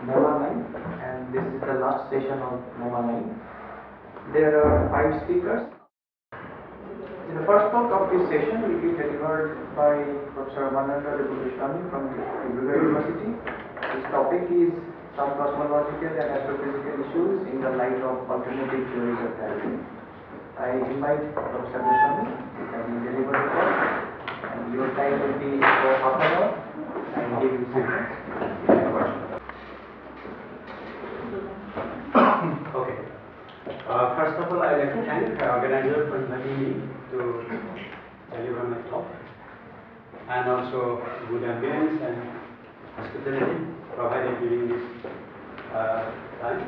NEMA-IX, and this is the last session of NEMA-IX. There are 5 speakers. The first talk of this session will be delivered by Professor Valedictory from Tezpur University. His topic is some cosmological and astrophysical issues in the light of alternative theories of gravity. I invite Professor Goswami to deliver the talk, and your time will be for half an hour. I will give you seconds. Okay. First of all, I'd like to thank the organizer for inviting me to deliver my talk, and also good ambience and hospitality provided during this time.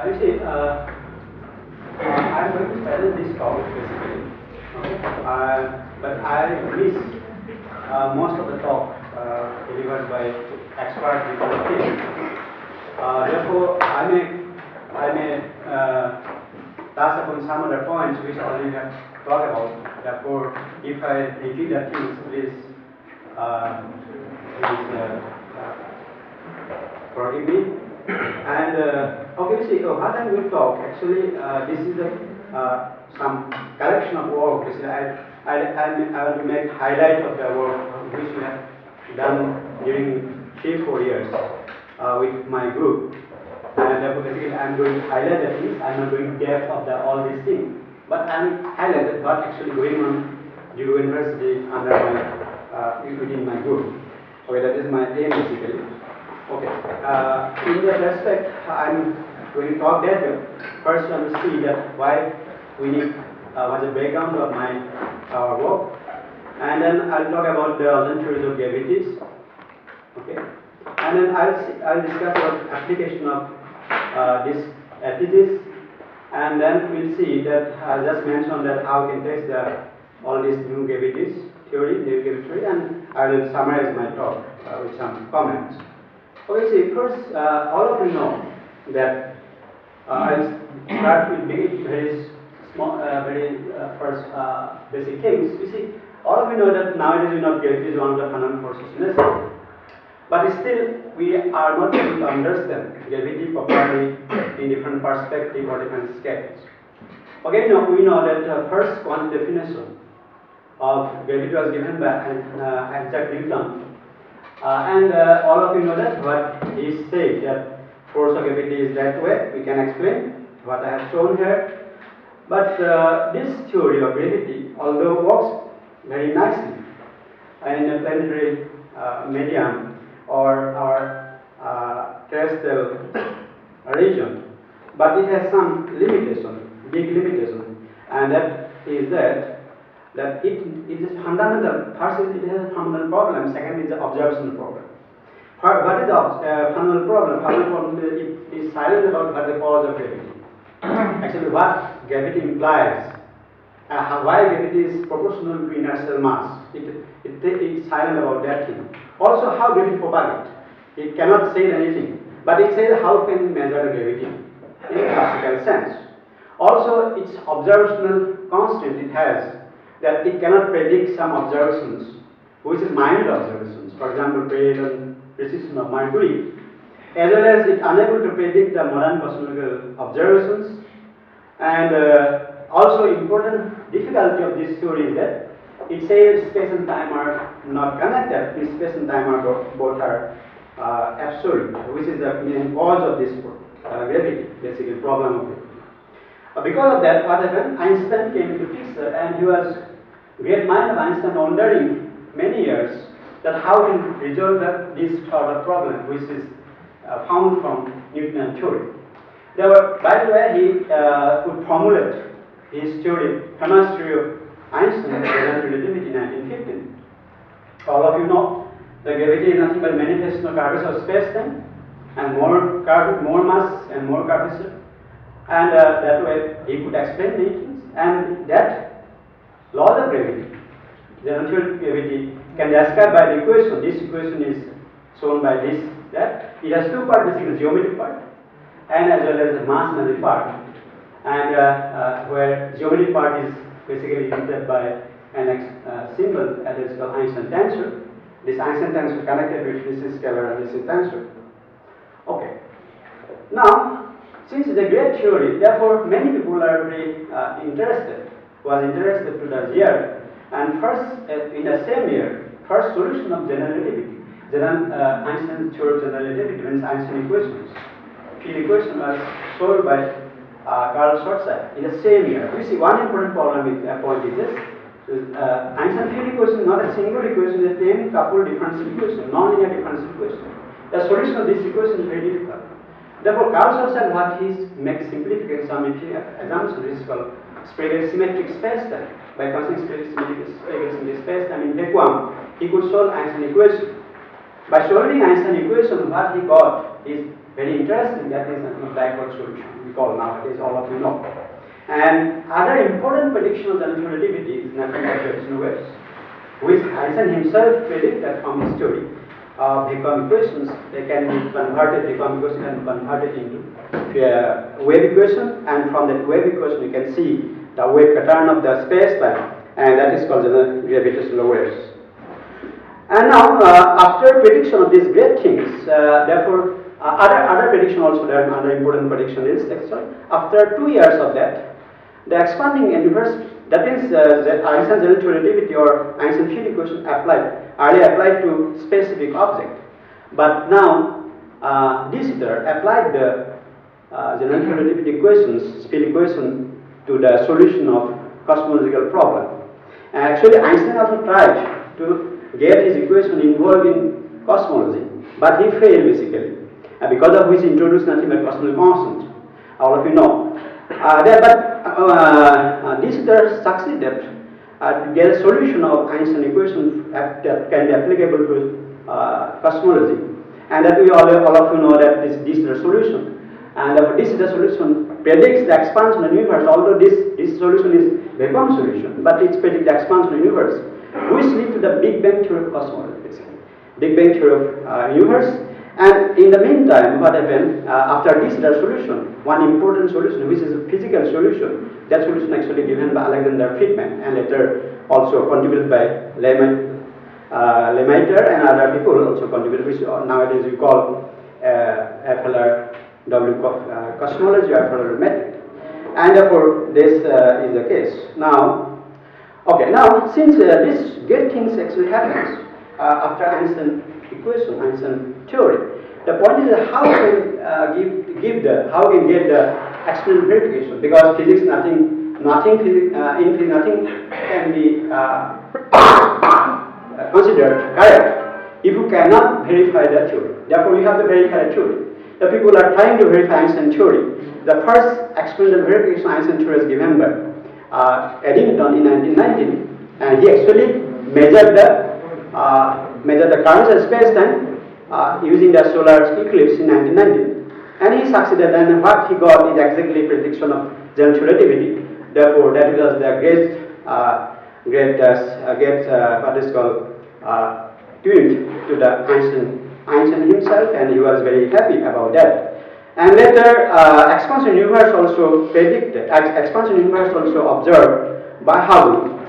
You see, I'm going to present this talk basically, okay? But I miss most of the talk delivered by experts before the field. Therefore, I may touch upon some other points which I already have talked about. Therefore, if I repeat the things, please forgive me. And okay, see, what I'm going to talk, actually, this is some collection of work. Basically, I want to make highlight of the work which we have done during 3-4 years with my group. And therefore, basically, I'm going to highlight the things. I'm not going to depth of all these things, but I'm highlighting what actually going on Tezpur University under my within my group. Okay, that is my aim basically. Okay, in that respect, I'm going to talk that way. First, I will see that why we need what's the background of my work, and then I'll talk about the alternate theories of gravities. Okay, and then I'll discuss about application of this thesis, and then we'll see that I just mentioned that how we can test all these new gravities theory, and I will summarize my talk with some comments. Okay, see, first, all of you know that I'll start with very small, first basic things. You see, all of you know that nowadays gravity is one of the fundamental forces in nature. But still, we are not able to understand gravity properly in different perspectives or different scales. Okay, now we know that the first quantum definition of gravity was given by Isaac Newton. And all of you know that what he said, that force of gravity is that way. We can explain what I have shown here. But this theory of gravity, although works very nicely in a planetary medium or our terrestrial region, but it has some limitation, big limitation, and that is that it is fundamental. First, it has a fundamental problem. Second is the observation problem. What is the fundamental problem? Fundamental problem is it is silent about what the cause of gravity. Actually, what gravity implies, why gravity is proportional to inertial mass. It is silent about that thing. Also, how gravity propagates. It cannot say anything, but it says how can we measure the gravity in a classical sense. Also, its observational constant it has, that it cannot predict some observations, which is minor observations, for example, precision of Mercury, as well as it unable to predict the modern cosmological observations. And also important difficulty of this theory is that it says space and time are not connected. Space and time are both are absolute, which is the main cause of this gravity, basically problem of it. Because of that, what happened? Einstein came into picture, and he was great mind of Einstein wondering many years that how to resolve this sort of problem, which is found from Newtonian theory. By the way, he could formulate his theory, famous theory of Einstein, general relativity, in 1915. All of you know that gravity is nothing but manifestation of curvature of space-time, and more mass and more curvature. And that way he could explain many things. And that law of gravity, general theory of gravity, can be described by the equation. This equation is shown by this, that it has two parts, basically the geometric part and as well as the mass and energy part. And where geometric part is basically denoted by an symbol that is called Einstein tensor. this Einstein tensor connected with this scalar and this tensor. Okay. Now, since it's a great theory, therefore many people are very was interested to the year, and first in the same year, first solution of general relativity, Einstein theory of general relativity means Einstein equations. Field equation was solved by Carl Schwarzschild in the same year. We see one important problem with point is this. Einstein field equation is not a single equation, it's a 10 couple differential equation, non-linear differential equation. The solution of this equation is very difficult. Therefore, Carl Schwarzschild what he makes simplification some assumption is called Sprague symmetric space-time. By considering Sprague symmetric space-time in vacuum, he could solve Einstein equation. By solving Einstein equation, what he got is very interesting. That is a backward solution. We call nowadays, all of you know. And other important prediction of general relativity is nothing but gravitational waves, which Einstein himself predicted from his theory of vacuum equations. They can be converted, vacuum equation can be converted into wave equation, and from that wave equation you can see the wave pattern of the space-time, and that is called the gravitational waves. And now, after prediction of these great things, therefore, other prediction also there, another important prediction is actually after 2 years of that, the expanding universe, that means the Einstein's general relativity or Einstein field equation earlier applied to specific object, but now De Sitter applied the general relativity equations, field equation, to the solution of cosmological problem. And actually, Einstein also tried to get his equation involved in cosmology, but he failed basically, because of which he introduced nothing but cosmological constant. All of you know. De Sitter succeeded to get a solution of Einstein equation that can be applicable to cosmology, and that we all of you know that this De Sitter solution. And De Sitter solution predicts the expansion of the universe, although this solution is vacuum solution, but it predicts the expansion of the universe, which lead to the Big Bang theory of cosmology, basically. Big Bang theory of universe. And in the meantime, what happened after this solution, one important solution, which is a physical solution, that solution actually given by Alexander Friedman, and later also contributed by Lemaitre and other people also contributed, which nowadays we call FLRW cosmology or FLR method. And therefore, this is the case. Now, okay, now since this great things actually happens after Einstein equation, Einstein theory, the point is how can get the experimental verification, because physics nothing can be considered correct if you cannot verify the theory. Therefore, you have to verify the theory. The people are trying to verify Einstein theory. The first experimental verification Einstein theory is given by Eddington in 1919, and he actually measured the currents of space-time using the solar eclipse in 1919, and he succeeded. And what he got is exactly prediction of general relativity. Therefore, that was the what is called twin to the Einstein himself, and he was very happy about that. And later, expansion universe also predicted. Expansion universe also observed by Hubble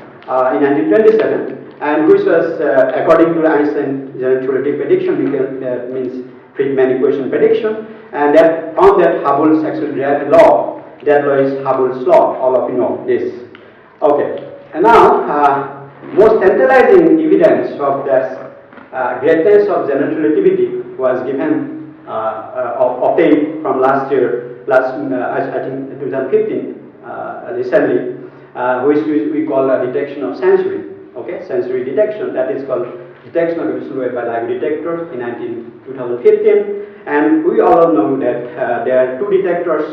in 1927. And which was according to Einstein general relativity prediction, means Friedman equation prediction, and that found that Hubble's actually derived a law. That law is Hubble's law. All of you know this. Okay, and now most tantalizing evidence of this greatness of general relativity was given obtained from last year, I think 2015, recently, which we call detection of sensory. Okay, sensory detection, that is called detection of gravitational wave by LIGO detectors in 2015, and we all know that there are two detectors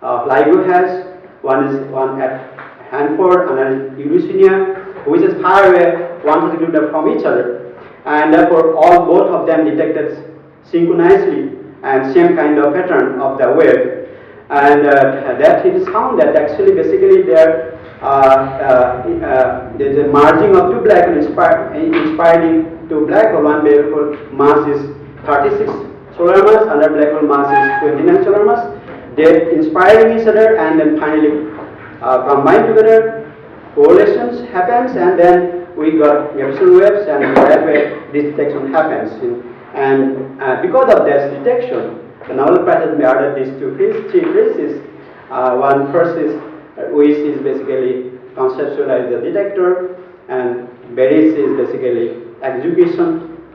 LIGO has. One at Hanford, another at IUCAA, which is far away 100 kilometers from each other, and therefore both of them detected synchronously and same kind of pattern of the wave, and that it is found that actually basically there there's a merging of two black holes inspiring two black hole. One black hole mass is 36 solar mass, another black hole mass is 29 solar mass. They inspiring each other and then finally combine together, correlations happens, and then we got gravitational waves, and that way this detection happens. And because of this detection, the Nobel Prize has been awarded these three phases. One first is which is basically conceptualize the detector, and Beris is basically execute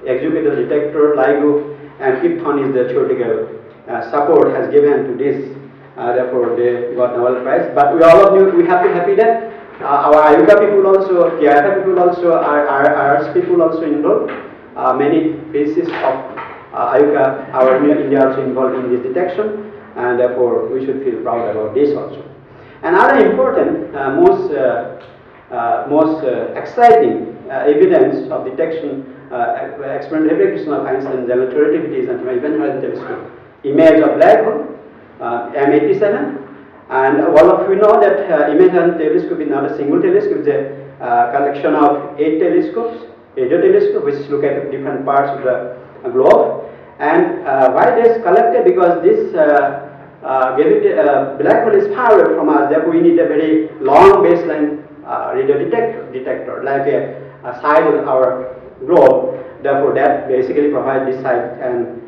the detector, LIGO, and fifth one is the theoretical support has given to this. Therefore, they got Nobel Prize. But we all of you, we have to happy that our IUCAA people also, TIFA people also, our people also involved. Many phases of IUCAA, our India also involved in this detection, and therefore we should feel proud about this also. Another important, most exciting evidence of detection, experimental application of Einstein's general relativity is an Event Horizon Telescope image of black hole, M87. And all of you know that Image Horizon Telescope is not a single telescope, it's a collection of 8 telescopes, radio telescopes, which look at different parts of the globe. And why this collected? Because this black hole is far away from us, therefore we need a very long baseline radio detector, like a size of our globe. Therefore that basically provides this size, and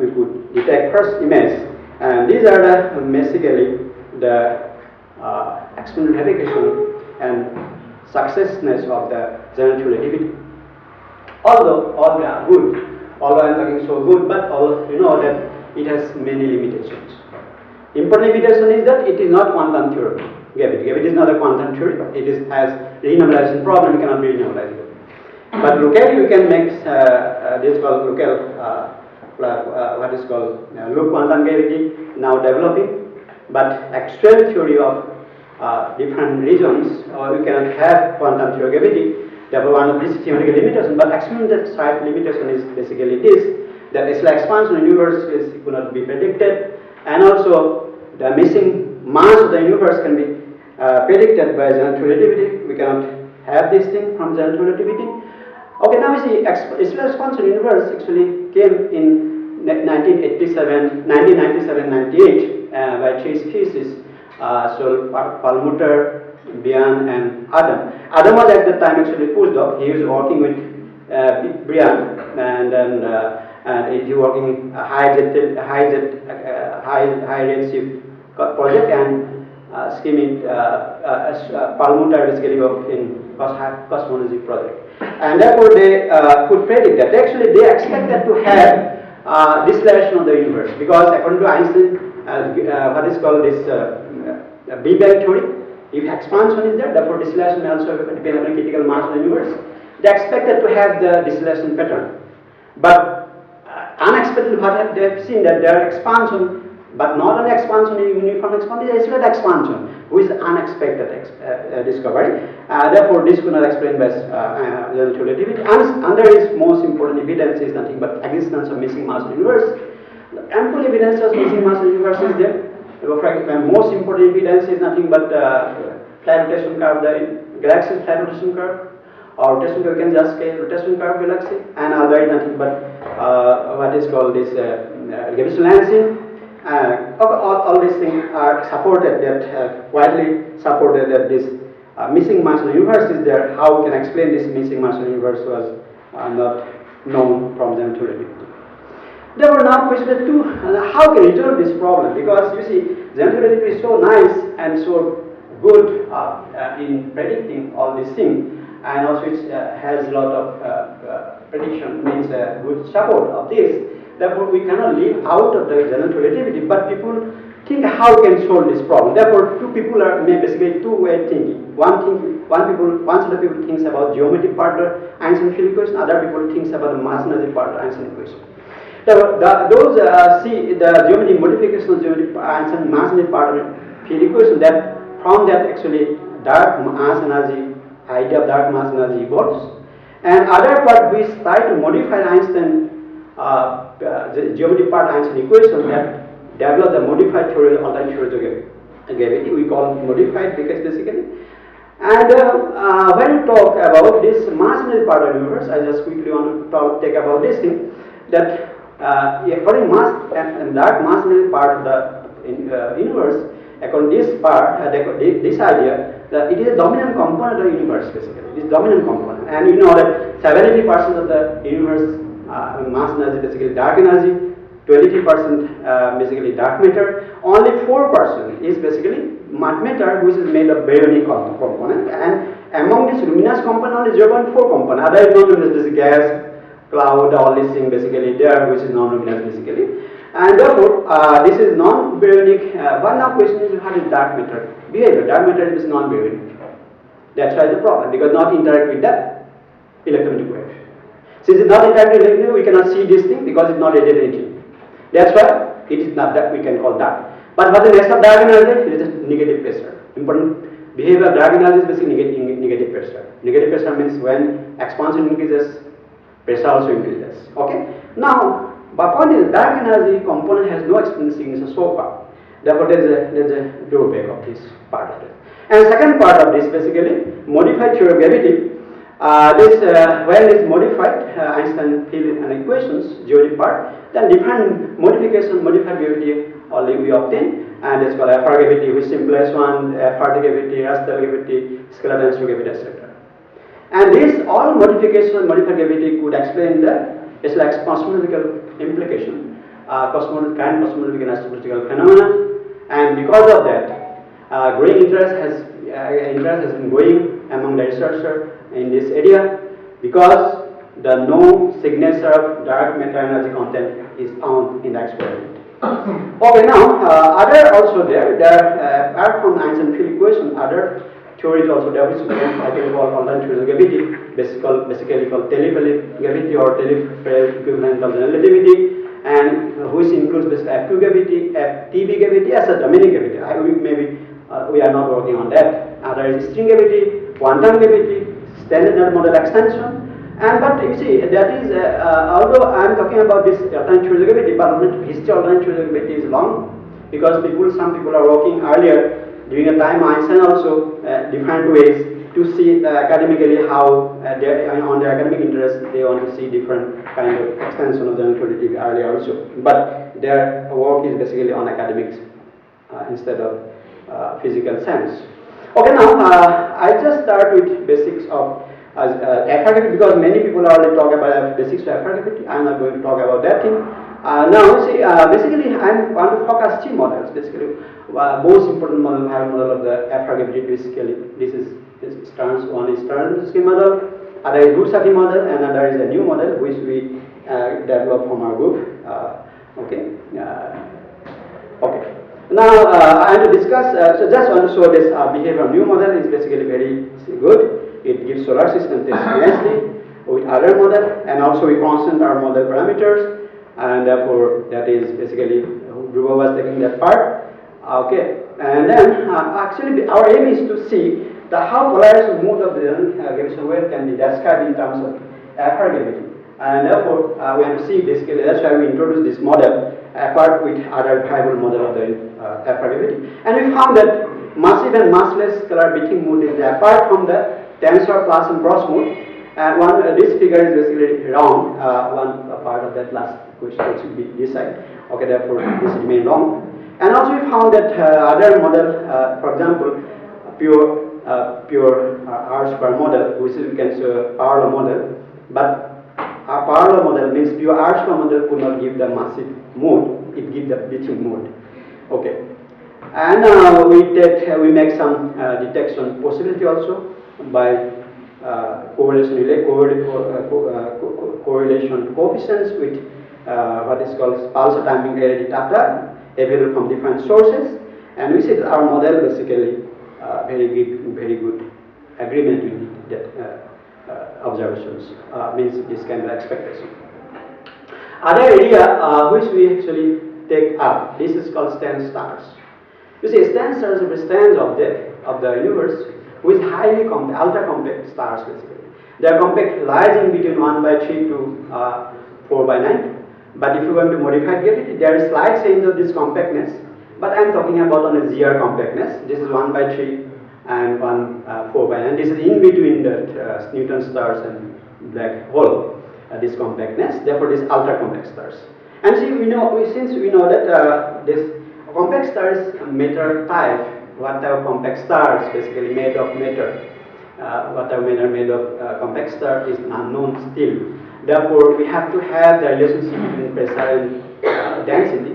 we could detect first image. And these are the basically the experimental application and successness of the general relativity. Although all they are good, although I am talking so good, but all you know that it has many limitations. Important limitation is that it is not quantum theory. Gravity is not a quantum theory. It is has renormalization problem. It cannot be renormalized. But locally we can make this called local what is called loop quantum gravity now developing. But actual theory of different regions, we cannot have quantum theory gravity. Therefore, one of these theoretical limitations. But experimental side limitation is basically this: that its expansion of the universe could not be predicted, and also the missing mass of the universe can be predicted by general relativity. We cannot have this thing from general relativity. Okay, now we see its expansion of the universe actually came in 1997-98 by three species, so Perlmutter, Brian, and Adam. Adam was at the time actually postdoc. He was working with Brian, and then he was working high redshift project, and scheming Perlmutter basically worked in cosmology project. And therefore they could predict that. Actually, they expected to have deceleration of the universe, because according to Einstein, what is called this Big Bang theory, if expansion is there, therefore deceleration may also depend on the critical mass of the universe. They expected to have the deceleration pattern, but unexpectedly what they have seen that there are expansion, but not only expansion in uniform expansion, there is accelerated expansion, which is unexpected discovery. Therefore, this could not explain by general relativity. And under its most important evidence is nothing but existence of missing mass of the universe. Ample evidence of missing mass of the universe is there. The most important evidence is nothing but flat rotation curve, the galaxy's flat rotation curve, or rotation curve, we can just scale rotation curve galaxy, and other nothing but what is called this gravitational lensing. All these things are supported, that widely supported, that this missing mass of the universe is there. How we can explain this missing mass of the universe was not known from general relativity. Therefore, now question 2: how can we resolve this problem? Because you see, general relativity is so nice and so good in predicting all these things, and also it has a lot of prediction, means good support of this. Therefore, we cannot leave out of the general relativity, but people think how can solve this problem. Therefore, two people are basically two-way thinking. One set of people thinks about geometry part of Einstein field equation, other people thinks about the mass energy part of Einstein equation. Those see the geometry modification of geometry Einstein mass energy part of field equation, that from that actually dark mass energy, idea of dark mass energy evolves. And other part we try to modify Einstein the geometry part Einstein equation, that develop the modified theory, alternate theory of gravity. We call it modified because basically. And when you talk about this mass energy part of the universe, I just quickly want to take about this thing, that according mass and dark mass energy part of the universe, according to this part, this idea, that it is a dominant component of the universe basically. It is dominant component, and you know that 70% of the universe mass energy basically dark energy, 23% basically dark matter, only 4% is basically matter, which is made of baryonic component, and among this luminous component only 0.4 component, other is non-luminous, gas, cloud, all these things basically there, which is non-luminous basically, and therefore this is non-baryonic. But now question is, how is dark matter behavior? Dark matter is non-baryonic. That's why the problem, because not interact with the electromagnetic wave. Since it's not interacting with electromagnetic, we cannot see this thing because it's not radiating anything. That's why it is not that we can call dark. But what the rest of dark energy, it is a negative pressure. Important behavior of dark energy is basically negative pressure. Negative pressure means when expansion increases, pressure also increases. Okay. Now, but point is, dark energy component has no extrinsic signature so far. Therefore, there is a drawback of this part of it. And second part of this basically modified theory of gravity. When it's modified, Einstein field and equations, geometry part, then different modification, modified gravity only we obtain, and it's called FR gravity, which simplest one, FRT gravity, raster gravity, scalar density gravity, etc. And this all modification, modified gravity could explain the cosmological implication, current cosmological and astroparticle phenomena, and because of that, growing interest has been growing among the researchers in this area, because the no signature of dark matter energy content is found in the experiment. Okay, now other also there apart from Einstein field equation, other theories also there, which I can call alternate theories of gravity, basically called telephallic gravity or telepheric equivalent of general relativity, and which includes basically F2 gravity, FTB gravity, etc. Many gravity. We are not working on that. There is string gravity, quantum gravity, standard model extension, and but you see that is although I am talking about this alternate theory of gravity, but history of alternate theory of gravity is long, because some people are working earlier during a time Einstein also different ways to see academically how on their academic interest they want to see different kind of extension of general relativity earlier also, but their work is basically on academics instead of physical sense. Okay, now I just start with basics of FR gravity, because many people already talk about basics of FR gravity. I am not going to talk about that thing. Now see, basically I want to focus two models. Basically, most important model of the FR gravity. Basically, this Stern's one is Stern's model, other is Rorschach model, and another is a new model which we developed from our group. Okay. Okay. Now I am to discuss. So just want to show this behavior of new model is basically very good. It gives solar system test nicely with other model, and also we constant our model parameters, and therefore that is basically Dhruva was taking that part. Okay, and then actually our aim is to see how polarized mode of the gravitational wave can be described in terms of FR gravity, and therefore we have to see basically that's why we introduced this model apart with other viable model of the FR gravity, and we found that massive and massless scalar beating mode is apart from the tensor plus and cross mode, and this figure is basically wrong. One part of that last question should be this side. Okay, therefore this remain wrong. And also we found that other model, for example, pure R square model, which is we can say parallel model, but a parallel model means pure R square model could not give the massive mode; it gives the beating mode. Okay, and we make some detection possibility also by correlation coefficients with what is called pulsar timing array data available from different sources, and we see that our model basically very good agreement with that observations, means this kind of expectation. Other area which we actually take up, this is called stand stars. You see, stand stars represent of the universe with highly ultra compact stars basically. They are compact, lies in between 1/3 to 4/9. But if you want to modify gravity, there is slight change of this compactness. But I am talking about on a ZR compactness. This is 1/3 and 4/9. This is in between the neutron stars and black hole. This compactness. Therefore, this ultra compact stars. And see, since we know that this compact stars matter type, what type of compact stars basically made of matter, what type of matter made of compact star is unknown still. Therefore, we have to have the relationship between pressure and density.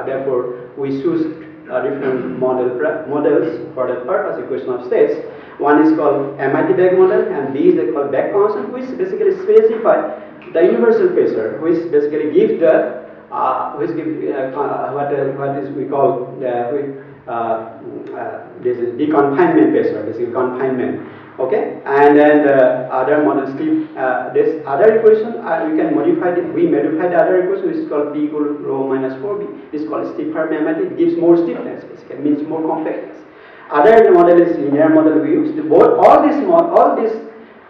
Therefore, we choose different models for the purpose equation of states. One is called MIT-Beck model, and B is called Beck constant, which basically specify the universal pressure, which basically gives the what is we call this is deconfinement pressure, basically confinement. Okay, and then the other model this other equation we can modify it. We modify the other equation, which is called P equal to rho minus 4B. This is called stiffer MIT. It gives more stiffness, basically means more compactness. Other model is linear model we use. All this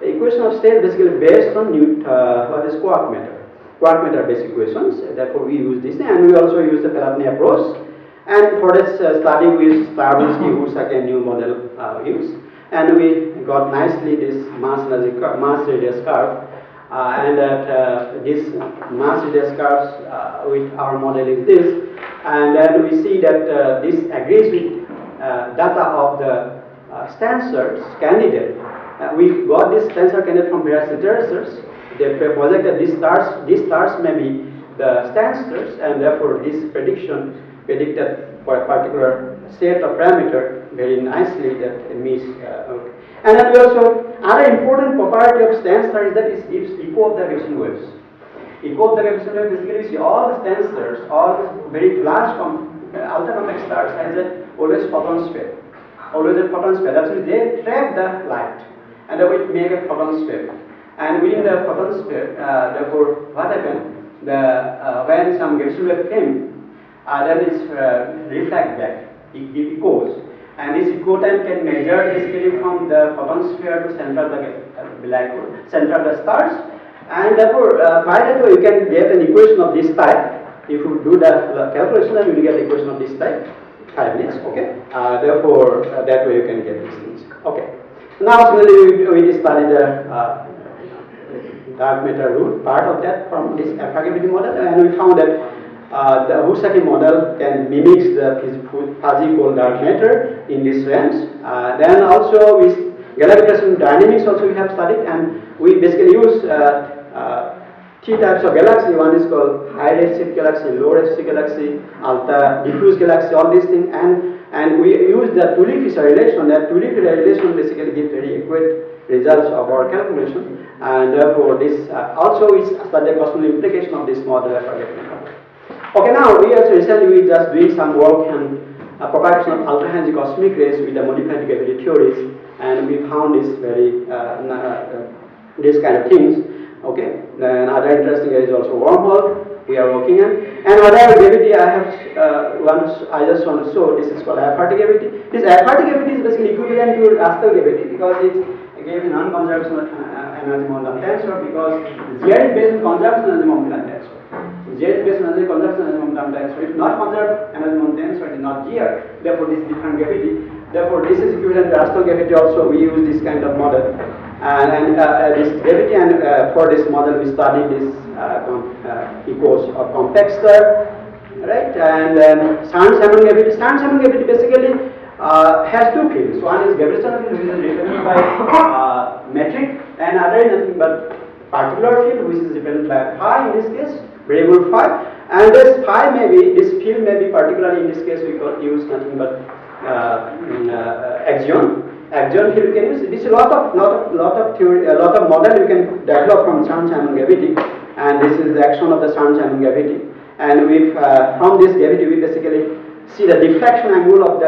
equation of state basically based on what is quark matter based equations. Therefore, we use this, and we also use the Pelotny approach. And for this study, we Stravinsky Husserl new model use, and we got nicely this mass radius curve, and that this mass radius curves with our model is this, and then we see that this agrees with data of the Stancer's candidate. We got this tensor candidate from various literatures. They projected these stars may be the Stansters, and therefore this prediction predicted for a particular set of parameter very nicely that it meets. Okay. And then we also, other important property of Stanstar is that it gives echo of the gravitational waves. Echo of the gravitational waves basically see all the Stansters, all the very large ultra compact stars has always photon sphere. Always a photon sphere. That means they trap the light, and then we make a photon sphere. And within the photon sphere, therefore, what happened? When some gravitational wave came, then it's reflect back. It echoes, and this echo time can measure basically from the photon sphere to center of the black hole, center of the stars, and therefore, by that way you can get an equation of this type. If you do the calculation, then you will get an equation of this type. 5 minutes, okay. Therefore, that way you can get these things. Okay. Now, similarly, we studied the dark matter rule, part of that from this applicability model, and we found that the Husserl model can mimic the fuzzy cold dark matter in this range. Then also with gravitational dynamics also we have studied, and we basically use three types of galaxy. One is called high redshift galaxy, low redshift galaxy, ultra diffuse galaxy, all these things, and we use the Tully-Fisher relation. That Tully-Fisher relation basically gives very accurate results of our calculation, and therefore this also is study the cosmological implication of this model. Okay, now we also recently we just doing some work on propagation of ultra-energy cosmic rays with the modified gravity theories, and we found this very this kind of things. Okay, then other interesting area is also wormhole we are working on, and other gravity I have I just want to show. This is called apheritic gravity. This apheritic gravity is basically equivalent to astral gravity because it gave a non-conservation energy momentum tensor, because Z is based on conservation energy momentum tensor. Z is based on energy conservation energy momentum tensor. If not conserved energy momentum tensor, it is not GR. Therefore, this is different gravity. Therefore, this is equivalent to astral gravity. Also, we use this kind of model. And this gravity, and for this model we study this echoes of compact star, right? And then Stern-Salmon gravity. Stern-Salmon gravity basically has two fields. One is gravitational field, which is represented by metric, and other is nothing but particular field, which is represented by phi in this case, variable phi. And this phi may be, this field may be particularly in this case we could use nothing but axion. Axion field you can use. This is a lot of theory, a lot of model you can develop from Stern-Salmon gravity, and this is the action of the Stern-Salmon gravity. And we from this gravity we basically see the deflection angle of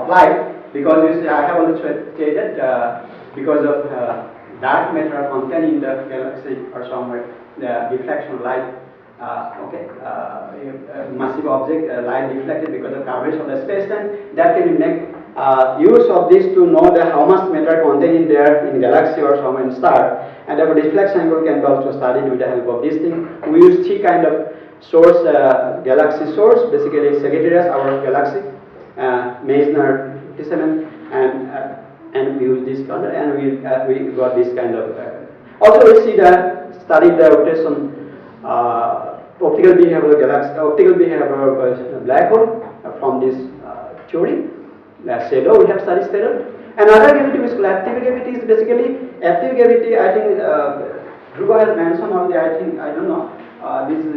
light, because you see, I have already stated because of dark matter contained in the galaxy or somewhere, the deflection of light. Massive object, light deflected because of coverage of the space-time, that can make use of this to know how much matter contained in there in galaxy or some in star, and therefore deflection angle can be also studied with the help of this thing. We use three kind of source, galaxy source, basically Sagittarius, our galaxy, Meissner 57, and we use this kind of, and we got this kind of. Also, we see study the rotation optical behavior of galaxy, optical behavior of a black hole from this theory. Shadow, we have studied shadow. Another gravity which is called active gravity is basically active gravity. I think Dhruva has mentioned already. I think I don't know. This is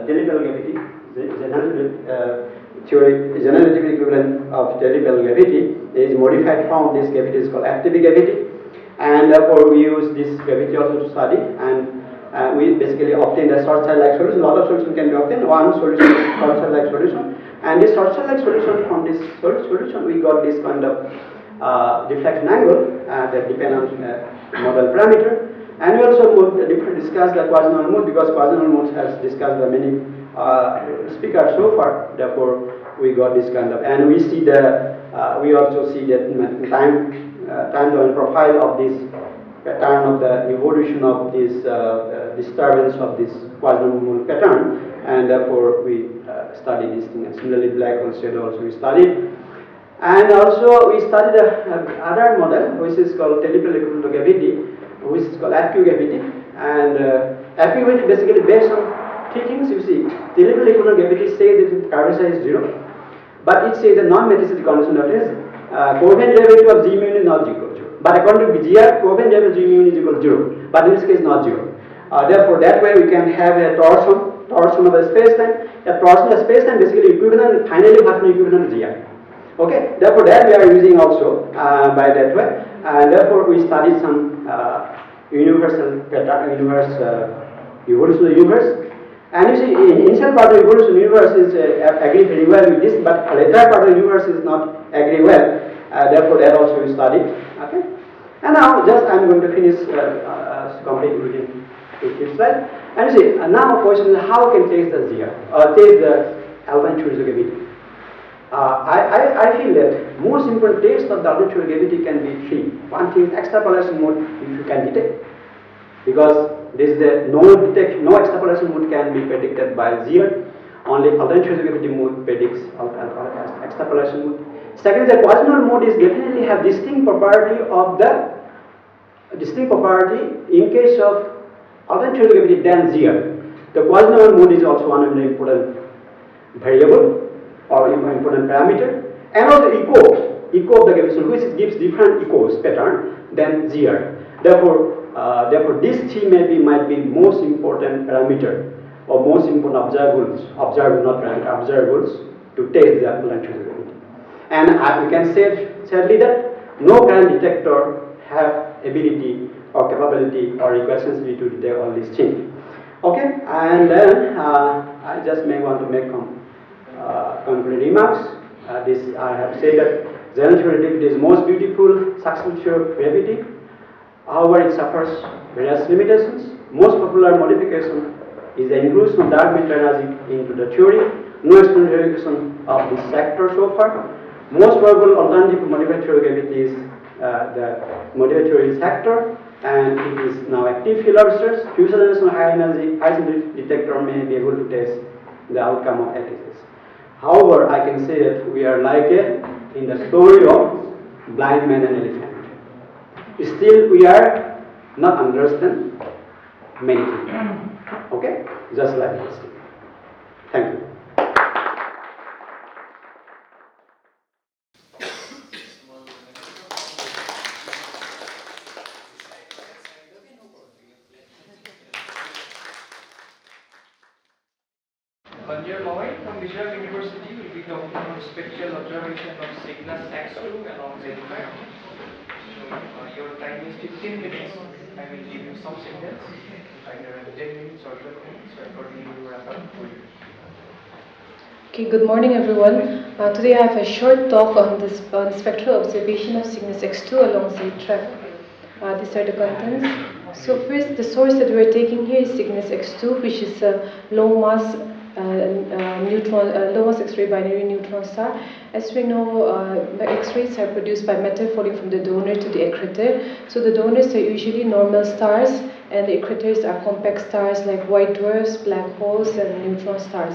telepel gravity, generative equivalent of telepel gravity is modified from this gravity is called active gravity, and therefore we use this gravity also to study, and we basically obtain the short-like solution. A lot of solution can be obtained. One solution is short-like solution, and this short-like solution, from this solution we got this kind of deflection angle that depend on model parameter. And we also discussed the quasi-normal mode, because quasi-normal mode has discussed by many speakers so far. Therefore, we got this kind of, and we see the we also see that time domain profile of this pattern of the evolution of this disturbance of this quasi-normal pattern, and therefore we study this thing. And similarly, black hole shadow also we studied. And also we studied another model which is called telepel equivalent gravity, which is called active gravity. And active gravity basically based on three things. You see, telepel equivalent gravity says that carbon size is 0, but it says the non-metallicity condition, that is coefficient derivative of G mu is not equal to 0. But according to GR, coefficient derivative of G mu is equal to 0, but in this case not 0. Therefore, that way we can have a torsion of the space-time. A torsion of space-time basically equivalent, finally equivalent to GR. Okay, therefore that we are using also by that way, and therefore we studied some universal pattern, evolution of the universe. And you see, in initial part of the evolution of the universe is agree very well with this, but later part of the universe is not agree well. Therefore, that also we studied. Okay, and now just I am going to finish complete within 2 slides. And you see, now question is how can take the ZR or take the alternate theories of gravity. I feel that most important test of the alternate theory of gravity can be three. One thing is extrapolation mode, if you can detect, because this is the no extrapolation mode can be predicted by ZR. Only alternate theory of gravity mode predicts extrapolation mode. Second, the quasi-normal mode is definitely have distinct property in case of alternate theory of gravity than ZR. The quasi-normal mode is also one of the important variable or important parameter, and also echo of the gravitational, which gives different echoes pattern than ZR. Therefore, these three might be most important parameter or most important observables to test the alternate theory of gravity. And we can say sadly that no current detector have ability or capability or require sensitivity to detect all these things. Okay, and then I just may want to make concluding remarks. This I have said that general theory of relativity is most beautiful, successful theory of gravity. However, it suffers various limitations. Most popular modification is the inclusion of dark matter energy into the theory. No experimentation of this sector so far. Most probable alternative modified theory of gravity is the modified theory sector, and it is now active field of research. Future generation of high energy, high sensitivity detector may be able to test the outcome of lattices. However, I can say that we are like in the story of blind man and elephant. Still, we are not understand many things. Okay, just like this. Thank you. From Tezpur University will be talking about spectral observation of Cygnus X2 along DAY-3. So your time is 15 minutes. I will give you some signals, either 10 minutes or 12 minutes, so accordingly you wrap up for you. Okay, good morning everyone. Today I have a short talk on the spectral observation of Cygnus X2 along DAY-3. These are the contents. So first, the source that we are taking here is Cygnus X2, which is a low mass low mass X-ray binary neutron star. As we know, X-rays are produced by matter falling from the donor to the accretor. So the donors are usually normal stars, and the accretors are compact stars like white dwarfs, black holes, and neutron stars.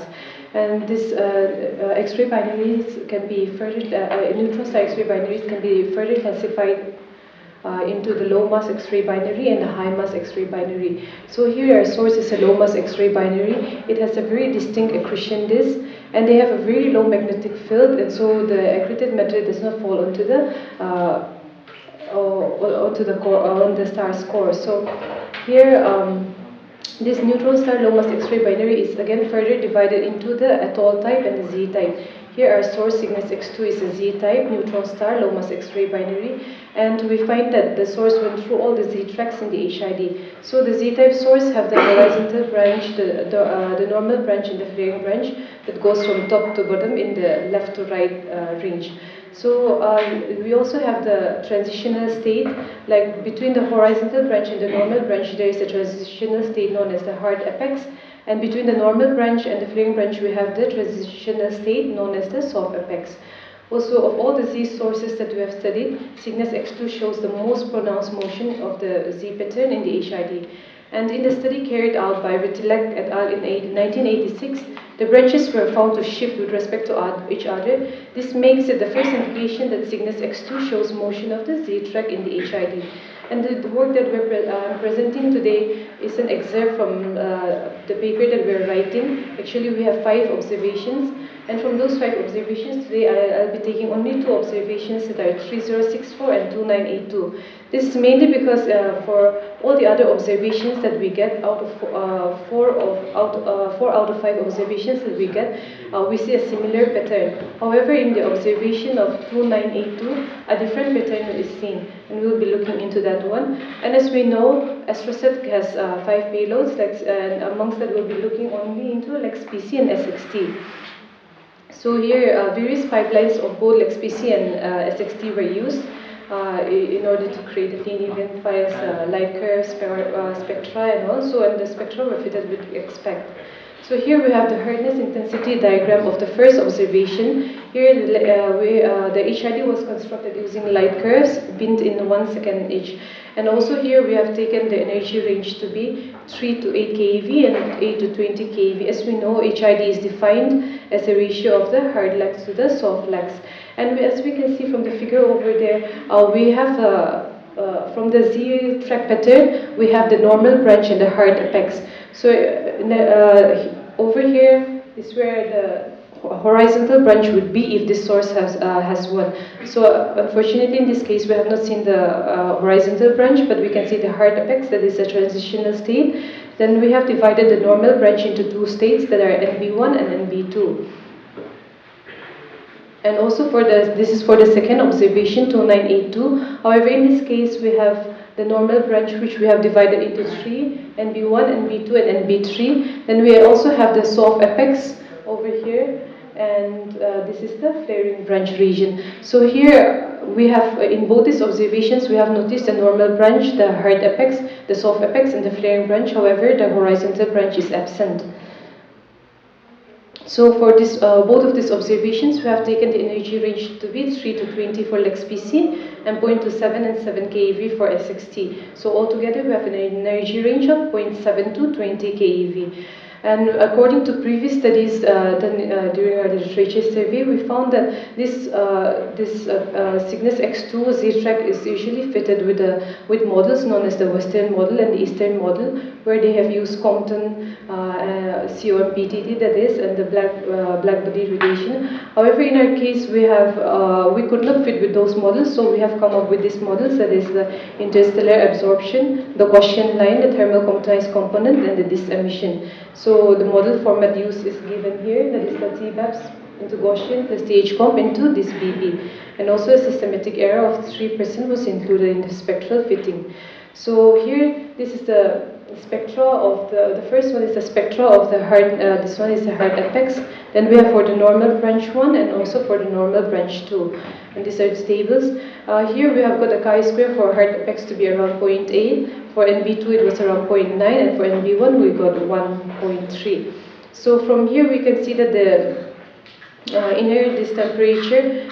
And this X-ray binaries can be further, neutron star X-ray binaries can be further classified into the low mass X-ray binary and the high mass X-ray binary. So here our source is a low mass X-ray binary. It has a very distinct accretion disk, and they have a very low magnetic field, and so the accreted matter does not fall onto the star's core. So here, this neutron star low mass X-ray binary is again further divided into the atoll type and the Z type. Here our source Cygnus X2 is a Z type neutron star low mass X-ray binary, and we find that the source went through all the Z tracks in the HID. So the Z type source have the horizontal branch, the normal branch and the flaring branch that goes from top to bottom in the left to right range. So we also have the transitional state, like between the horizontal branch and the normal branch there is a transitional state known as the hard apex, and between the normal branch and the flaring branch we have the transitional state known as the soft apex. Also, of all the Z sources that we have studied, Cygnus X2 shows the most pronounced motion of the Z pattern in the HID. And in the study carried out by Ritilek et al. In 1986, the branches were found to shift with respect to each other. This makes it the first indication that Cygnus X2 shows motion of the Z track in the HID. And the work that we're presenting today is an excerpt from the paper that we're writing. Actually, we have 5 observations. And from those 5 observations today, I'll be taking only 2 observations that are 3064 and 2982. This is mainly because for all the other observations that we get out of 4 out of 5 observations that we get, we see a similar pattern. However, in the observation of 2982, a different pattern is seen, and we'll be looking into that one. And as we know, AstroSat has 5 payloads, and amongst that we'll be looking only into LEX-PC and SXT. So here, various pipelines of both LEX-PC and SXT were used in order to create the thin event files, light curves, spectra, and also, and the spectra were fitted with expect. So here we have the hardness intensity diagram of the first observation. Here the HID was constructed using light curves binned in 1 second each. And also here we have taken the energy range to be 3 to 8 keV and 8 to 20 keV. As we know, HID is defined as a ratio of the hard lax to the soft lax. And as we can see from the figure over there, we have from the Z track pattern, we have the normal branch and the hard apex. So over here is where the horizontal branch would be if this source has one. So unfortunately in this case we have not seen the horizontal branch, but we can see the hard apex, that is a transitional state. Then we have divided the normal branch into 2 states that are NB1 and NB2. And also this is for the second observation, 2982. However, in this case we have the normal branch which we have divided into 3, NB1, NB2 and NB3. Then we also have the soft apex over here, and this is the flaring branch region. So here we have, in both these observations, we have noticed the normal branch, the hard apex, the soft apex and the flaring branch. However, the horizontal branch is absent. So for this, both of these observations, we have taken the energy range to be 3 to 20 for LEX-PC and 0.27 and 7 keV for SXT. So altogether, we have an energy range of 0.7 to 20 keV. And according to previous studies done during our literature survey, we found that this Cygnus X2 Z-track is usually fitted with models known as the Western model and the Eastern model, where they have used Compton, COMPTT, that is, and the black body radiation. However, in our case, we could not fit with those models, so we have come up with these models, that is the interstellar absorption, the Gaussian line, the thermal comptonized component, and the disk emission. So the model format used is given here, that is the TBAPS into Gaussian plus the H-comp into this BP. And also a systematic error of 3% was included in the spectral fitting. So here, this is the spectra of the first one is the spectra of the hard, this one is the hard apex. Then we have for the normal branch 1 and also for the normal branch 2. And these are the tables. Here we have got a chi-square for hard apex to be around 0.8. For NB2 it was around 0.9, and for NB1 we got 1.3. So from here we can see that the inner disk temperature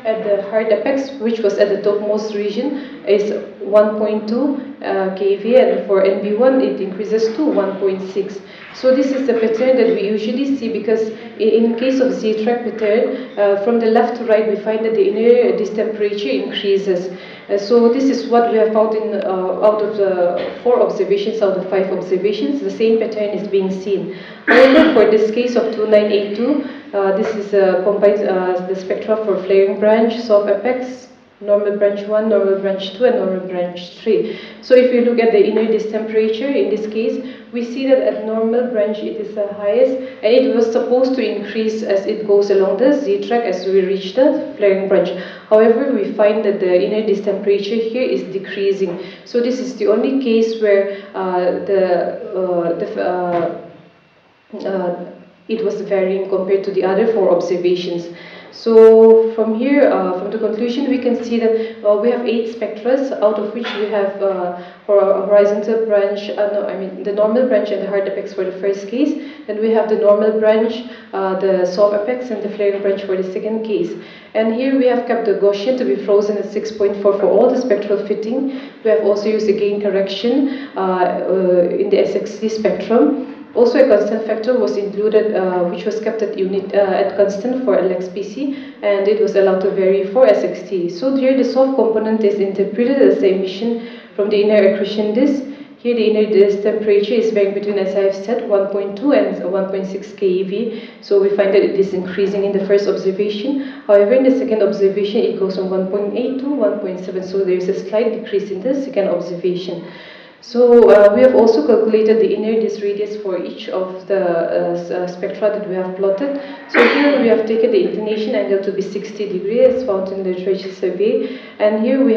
at the hard apex, which was at the topmost region, is 1.2 keV, and for NB1 it increases to 1.6. So this is the pattern that we usually see, because in case of Z-track pattern, from the left to right we find that the inner disk temperature increases. So this is what we have found in out of the 4 observations, out of 5 observations, the same pattern is being seen. However, for this case of 2982, this is combined the spectra for flaring branch, soft apex, normal branch 1, normal branch 2, and normal branch 3. So if you look at the inner disk temperature, in this case, we see that at normal branch it is the highest, and it was supposed to increase as it goes along the Z track as we reach the flaring branch. However, we find that the inner disk temperature here is decreasing. So this is the only case where it was varying compared to the other 4 observations. So from here, from the conclusion, we can see that we have 8 spectra, out of which we have for a horizontal branch, the normal branch and the hard apex for the first case. Then we have the normal branch, the soft apex, and the flaring branch for the second case. And here we have kept the Gaussian to be frozen at 6.4 for all the spectral fitting. We have also used a gain correction in the SXC spectrum. Also, a constant factor was included, which was kept at constant for LXPC, and it was allowed to vary for SXT. So here the soft component is interpreted as the emission from the inner accretion disk. Here the inner disk temperature is varying between, as I have said, 1.2 and 1.6 keV. So we find that it is increasing in the first observation. However, in the second observation, it goes from 1.8 to 1.7. So there is a slight decrease in the second observation. So we have also calculated the inner disk radius for each of the spectra that we have plotted. So here we have taken the inclination angle to be 60 degrees as found in the literature survey, and here we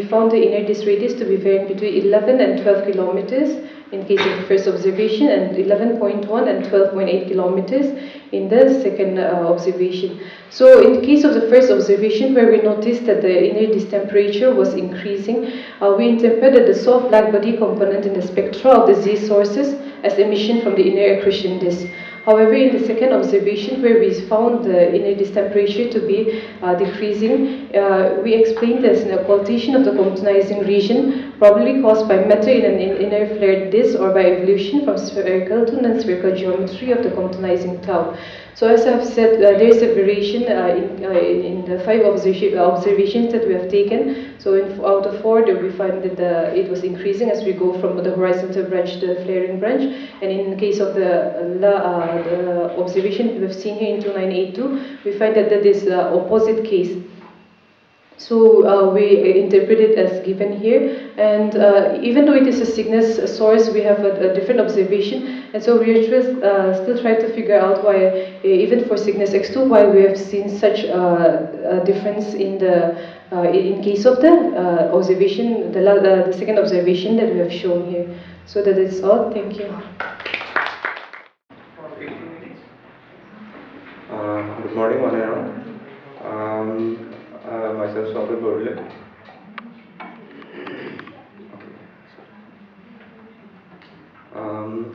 found the inner disk radius to be varying between 11 and 12 kilometers in case of the first observation, and 11.1 and 12.8 kilometers in the second observation. So in the case of the first observation, where we noticed that the inner disk temperature was increasing, we interpreted the soft black body component in the spectra of the Z sources as emission from the inner accretion disk. However, in the second observation, where we found the inner disk temperature to be decreasing, we explained this in a occultation of the quantizing region, probably caused by matter in an inner flared disk or by evolution from spherical to non-spherical geometry of the quantizing cloud. So as I have said, there is a variation in the 5 observations that we have taken. So out of 4, we find that it was increasing as we go from the horizontal branch to the flaring branch. And in case of the observation we have seen here in 2982, we find that that is the opposite case. So we interpret it as given here, and even though it is a Cygnus source, we have a different observation, and so we are still trying to figure out why, even for Cygnus X2, why we have seen such a difference in case of the observation, the second observation that we have shown here. So that is all. Thank you. Good morning, one and all. Myself, Tezpur University.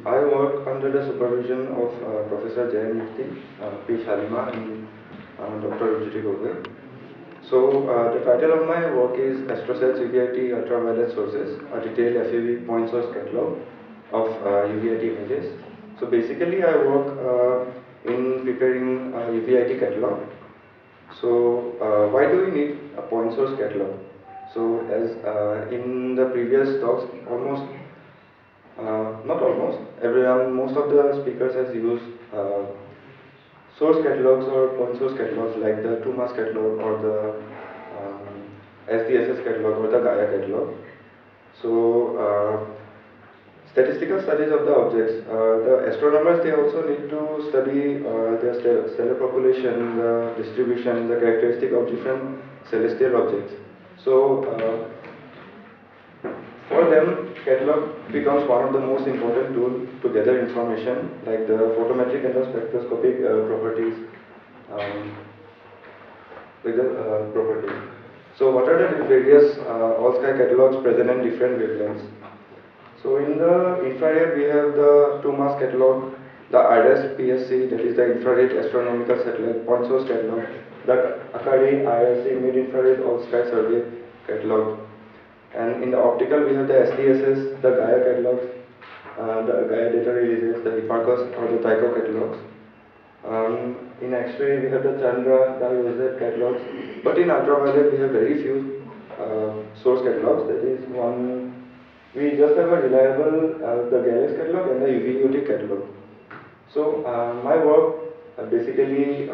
I work under the supervision of Professor J.M. Mufti, P. Shalima, and Dr. Rujiti Gogoi. So, the title of my work is Astrocells UVIT Ultraviolet Sources, a detailed FUV point source catalog of UVIT images. So, basically, I work in preparing a UVIT catalog. So, why do we need a point source catalog? So, as in the previous talks, most of the speakers has used source catalogs or point source catalogs like the 2-mass catalog or the SDSS catalog or the Gaia catalog. So, statistical studies of the objects. The astronomers, they also need to study their stellar population, the distribution, the characteristic of different celestial objects. So, for them, catalog becomes one of the most important tools to gather information like the photometric and the spectroscopic properties. So, what are the various all-sky catalogs present in different wavelengths? So in the infrared, we have the 2-mass catalog, the IRAS-PSC, that is the Infrared Astronomical Satellite Point Source Catalog, the ACARI IRC Mid-Infrared All-Sky Survey Catalog. And in the optical, we have the SDSS, the Gaia catalogs, the Gaia data releases, the Hipparcos or the Tycho catalogs. In X-ray, we have the Chandra, the Rosette catalogs, but in ultraviolet, we have very few source catalogs. That is one, we just have a reliable the Galaxy catalog and the UVEOT catalog. So my work basically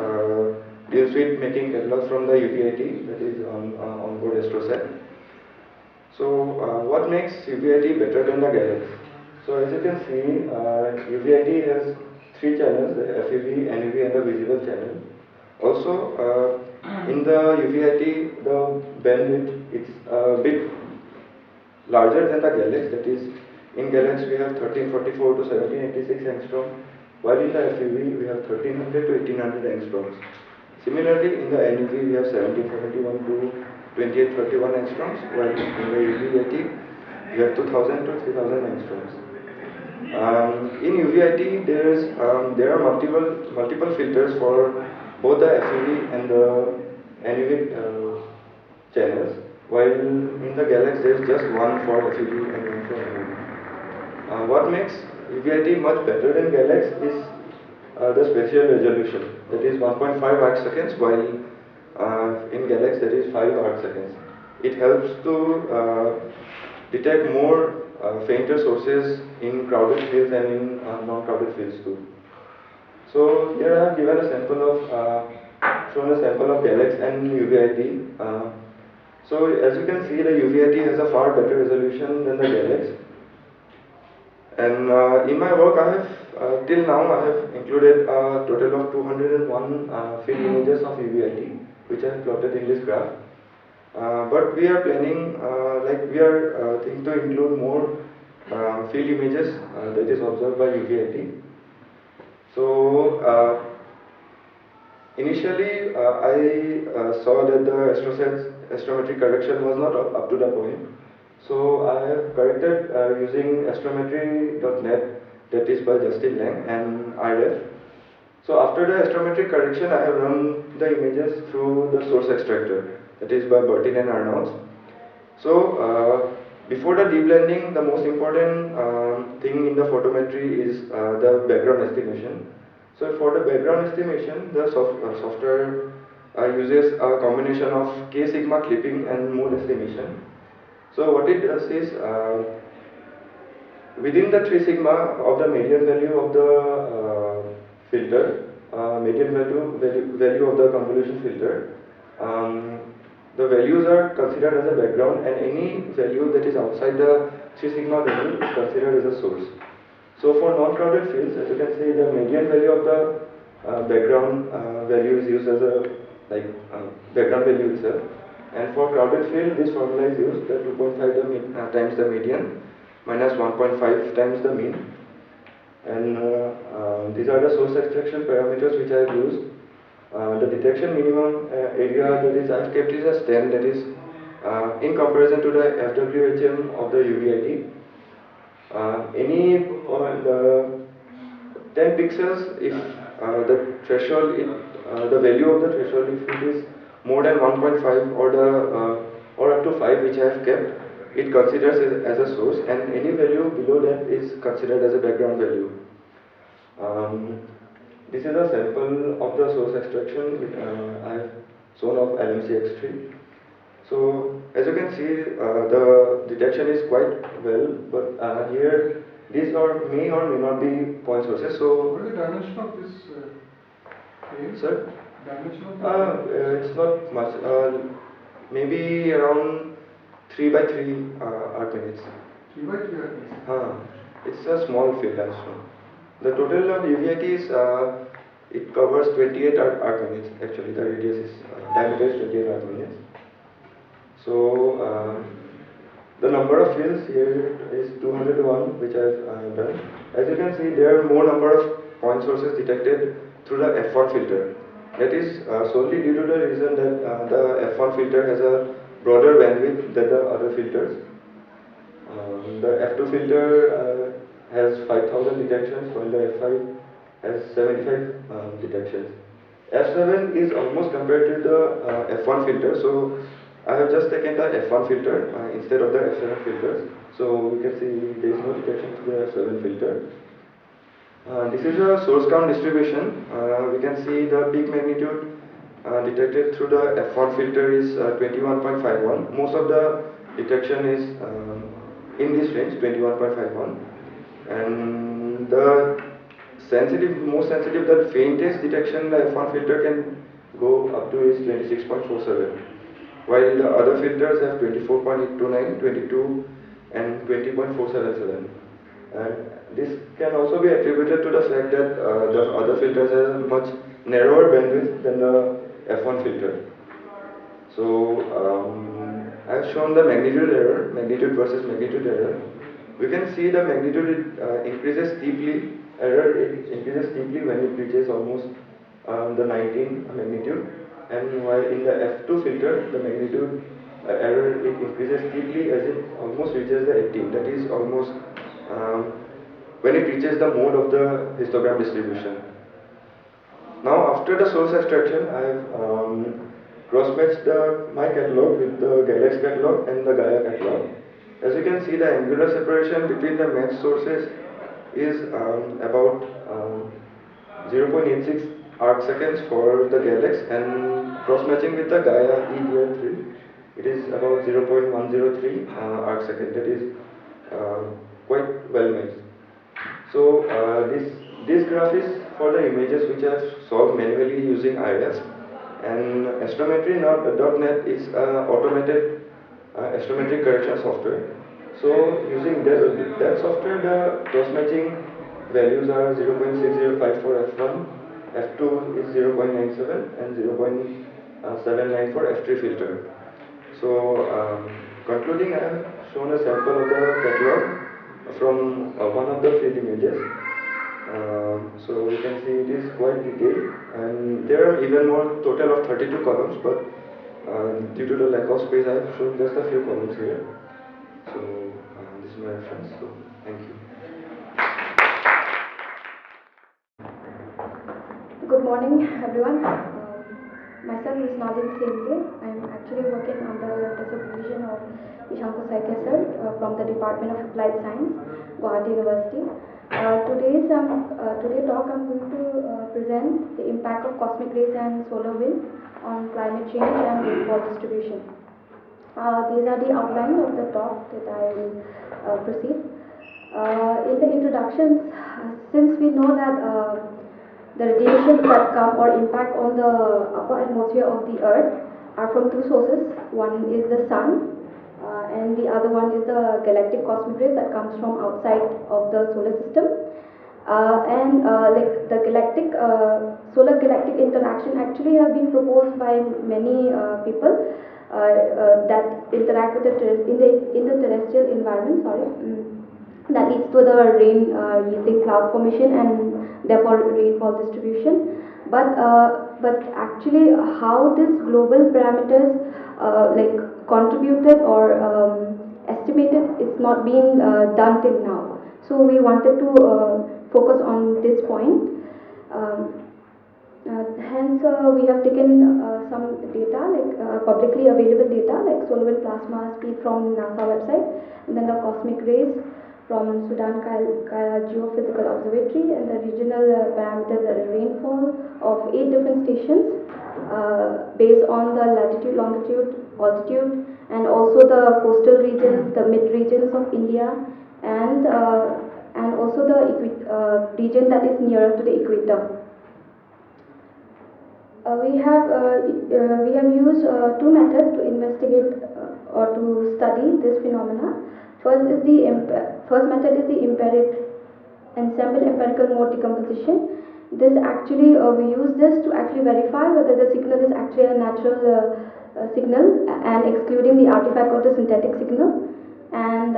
deals with making catalogs from the UVIT, that is on board AstroSat. So what makes UVIT better than the Galaxy? So as you can see, UVIT has three channels: the FEV, NEV, and the visible channel. Also, in the UVIT, the bandwidth is a bit larger than the Galaxy. That is, in Galaxy we have 1344 to 1786 angstrom, while in the FEV we have 1300 to 1800 angstroms. Similarly, in the NEV we have 1771 to 2831 angstroms, while in the UVIT we have 2000 to 3000 angstroms. In UVIT there are multiple filters for both the FEV and the NEV channels, while in the Galaxy there is just one for FEV and one for NEV. What makes UVIT much better than Galaxy is the spatial resolution, that is 1.5 arc seconds, while in Galaxy that is 5 arc seconds. It helps to detect more fainter sources in crowded fields and in non-crowded fields too. So here I have given a sample of shown a sample of Galaxy and UVIT. So as you can see, the UVIT has a far better resolution than the Galaxy. And in my work, I have till now I have included a total of 201 field images of UVIT, which I have plotted in this graph. But we are planning, thinking to include more field images that is observed by UVIT. So initially, I saw that the AstroSat's astrometric correction was not up to the point. So I have corrected using astrometry.net, that is by Justin Lang, and IREF. So after the astrometric correction, I have run the images through the source extractor, that is by Bertin and Arnauds. So before the deep blending, the most important thing in the photometry is the background estimation. So for the background estimation, the software uses a combination of K-sigma clipping and mode estimation. So what it does is, within the 3 sigma of the median value of the filter, median value of the convolution filter, the values are considered as a background, and any value that is outside the 3 sigma value is considered as a source. So for non-crowded fields, as you can see, the median value of the background value is used as a background value itself. And for crowded field, this formula is used, the 2.5 times the median minus 1.5 times the mean. And these are the source extraction parameters which I have used. The detection minimum area that is I have kept is as 10, that is in comparison to the FWHM of the UVIT. The 10 pixels, if the threshold, the value of the threshold, if it is more than 1.5 or up to 5, which I have kept, it considers it as a source, and any value below that is considered as a background value. This is a sample of the source extraction I have shown of LMCX3. So as you can see, the detection is quite well, but here these may or may not be point sources. So what is the dimension of this plane? Sir? Dimension of this it's not much. Maybe around 3 by 3 arc minutes. 3 by 3 arc minutes. It's a small field as well. The total of UVIT is it covers 28 arc minutes. Actually, the radius is diameter is 28 arc minutes. So the number of fields here is 201, which I've done. As you can see, there are more number of point sources detected through the F1 filter. That is solely due to the reason that the F1 filter has a broader bandwidth than the other filters. The F2 filter has 5000 detections, while the F5 has 75 detections. F7 is almost compared to the F1 filter, so I have just taken the F1 filter instead of the F7 filters. So you can see there is no detection to the F7 filter. This is a source count distribution. We can see the peak magnitude detected through the F1 filter is 21.51. Most of the detection is in this range, 21.51, and the most sensitive, the faintest detection the F1 filter can go up to is 26.47, while the other filters have 24.829, 22, and 20.477. And this can also be attributed to the fact that the other filters have a much narrower bandwidth than the F1 filter. So I've shown the magnitude versus magnitude error. We can see the magnitude increases steeply, increases steeply when it reaches almost the 19 magnitude, and while in the F2 filter, the magnitude error it increases steeply as it almost reaches the 18. That is almost when it reaches the mode of the histogram distribution. Now, after the source extraction, I have cross-matched my catalog with the Galax catalog and the Gaia catalog. As you can see, the angular separation between the matched sources is about 0.86 arc seconds for the Galax, and cross-matching with the Gaia DAY-3, it is about 0.103 arc second. That is quite well matched. So this graph is for the images which are solved manually using IREF, and astrometry.net is automated astrometric correction software. So using that software, the cross-matching values are 0.605 for F1, F2 is 0.97, and 0.79 for F3 filter. So concluding, I have shown a sample of the catalog from one of the field images. So you can see it is quite detailed, and there are even more, total of 32 columns, but due to the lack of space I have shown just a few columns here. So this is my reference, so thank you. Good morning everyone. Myself is Nadine Singh. I am actually working under the supervision of Ishanko Saike sir from the Department of Applied Science, Guwahati University. Today's talk I'm going to present the impact of cosmic rays and solar wind on climate change and rainfall distribution. These are the outline of the talk that I will proceed. In the introductions, since we know that the radiations that come or impact on the upper atmosphere of the Earth are from two sources. One is the sun, and the other one is the galactic cosmic rays that comes from outside of the solar system. Like the solar galactic interaction actually have been proposed by many people that interact with in the terrestrial environment. That leads to the rain yielding cloud formation and therefore rainfall distribution. But actually, how these global parameters like contributed or estimated is not being done till now. So we wanted to focus on this point. Hence, we have taken some data, like publicly available data, like solar wind plasma speed from NASA website, and then the cosmic rays from Sudan Geophysical Observatory, and the regional parameters, that is rainfall of 8 different stations based on the latitude, longitude, altitude, and also the coastal regions, the mid regions of India, and also the region that is nearer to the equator. We have used two methods to investigate or to study this phenomena. First method is the ensemble empirical mode decomposition. This actually we use this to actually verify whether the signal is actually a natural signal and excluding the artifact of the synthetic signal. And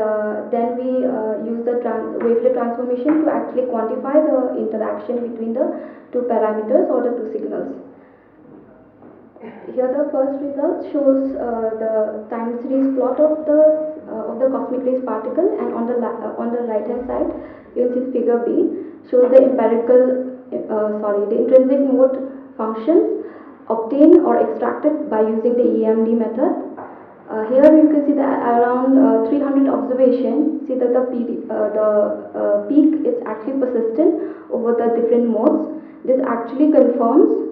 then we use the wavelet transformation to actually quantify the interaction between the two parameters or the two signals. Here the first result shows the time series plot of the cosmic rays particle, and on the right hand side you can see figure B shows the the intrinsic mode functions obtained or extracted by using the EMD method. Here you can see that around 300 observations, see that the peak is actually persistent over the different modes. This actually confirms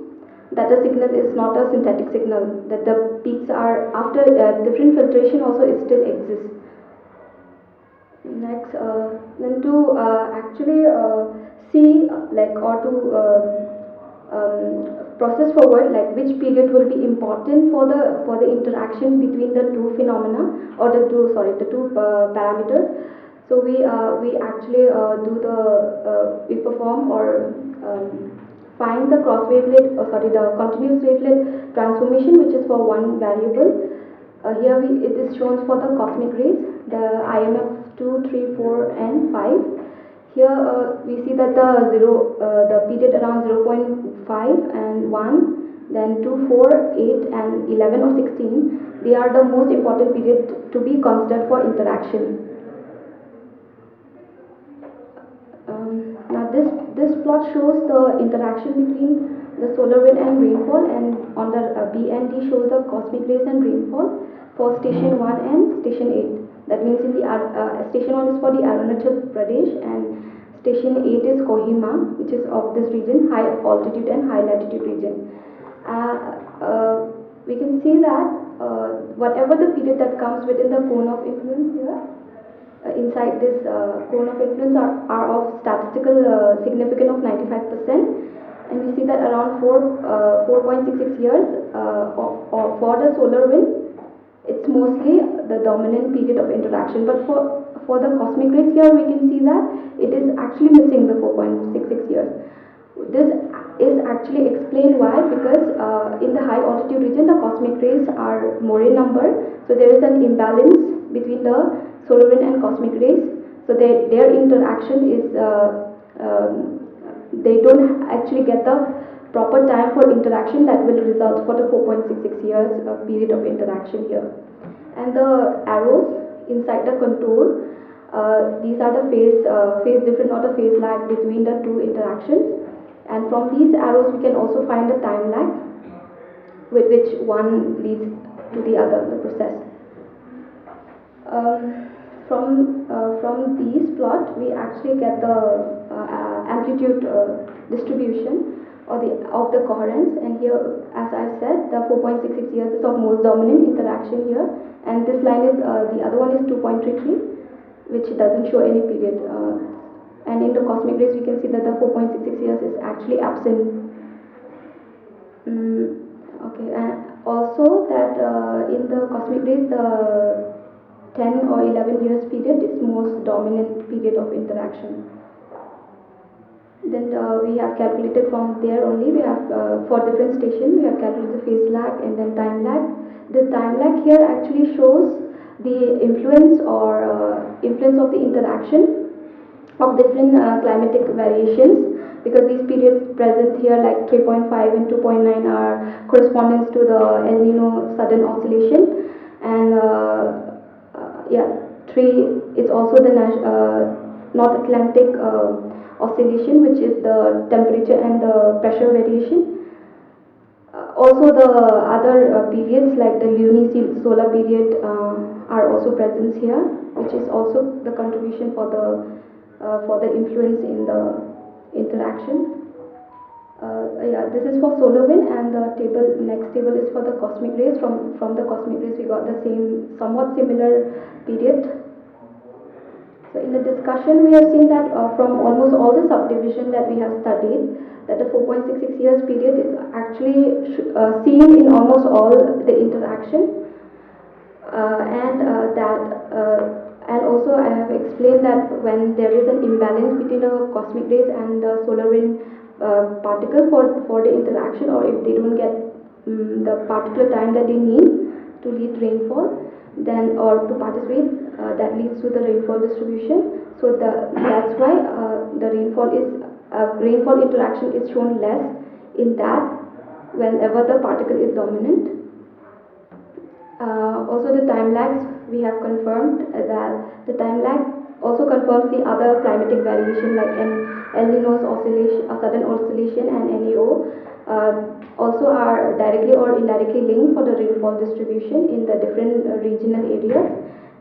that the signal is not a synthetic signal, that the peaks are after different filtration also it still exists. Next, then to actually see like or to process forward like which period will be important for the interaction between the two phenomena or the two parameters. So we actually we perform or find the cross wavelet the continuous wavelet transformation, which is for one variable. Here it is shown for the cosmic rays, the IMF 2, 3, 4 and 5. Here we see that the period around 0.5 and 1, then 2, 4, 8 and 11 or 16, they are the most important period to be considered for interaction. Now this plot shows the interaction between the solar wind and rainfall, and on the B and D shows the cosmic rays and rainfall for station 1 and station 8. That means in the station 1 is for the Arunachal Pradesh and station 8 is Kohima, which is of this region, high altitude and high latitude region. We can see that whatever the period that comes within the cone of influence here, inside this cone of influence are of statistical significance of 95%, and we see that around 4.66 years for the solar wind, it's mostly the dominant period of interaction. But for the cosmic rays here, we can see that it is actually missing the 4.66 years. This is actually explained why, because in the high altitude region the cosmic rays are more in number, so there is an imbalance between the solar wind and cosmic rays, so their interaction is they don't actually get the proper time for interaction that will result for the 4.66 years period of interaction here. And the arrows inside the contour, these are the phase difference or the phase lag between the two interactions, and from these arrows we can also find the time lag with which one leads to the other, the process. From these plot we actually get the amplitude distribution of the coherence, and here, as I've said, the 4.66 years is of most dominant interaction here, and this line is the other one is 2.33, which doesn't show any period, and in the cosmic rays we can see that the 4.66 years is actually absent. Okay, and also that in the cosmic rays the 10 or 11 years period is most dominant period of interaction. Then we have calculated from there only, we have for different station we have calculated the phase lag and then time lag. The time lag here actually shows the influence or influence of the interaction of different climatic variations, because these periods present here like 3.5 and 2.9 are correspondence to the El Nino sudden oscillation, and 3 is also the North Atlantic oscillation, which is the temperature and the pressure variation. Also the other periods like the lunisolar period are also present here, which is also the contribution for the influence in the interaction. This is for solar wind, and the next table is for the cosmic rays. From the cosmic rays we got the same somewhat similar period. So in the discussion we have seen that from almost all the subdivision that we have studied, that the 4.66 years period is actually seen in almost all the interaction, and also I have explained that when there is an imbalance between the cosmic rays and the solar wind particle for the interaction, or if they don't get the particular time that they need to lead rainfall, then or to participate, that leads to the rainfall distribution. So that's why the rainfall interaction is shown less in that whenever the particle is dominant. Also the time lags, we have confirmed that the time lag also confirms the other climatic variation like El Nino's oscillation, sudden oscillation, and NEO also are directly or indirectly linked for the rainfall distribution in the different regional areas.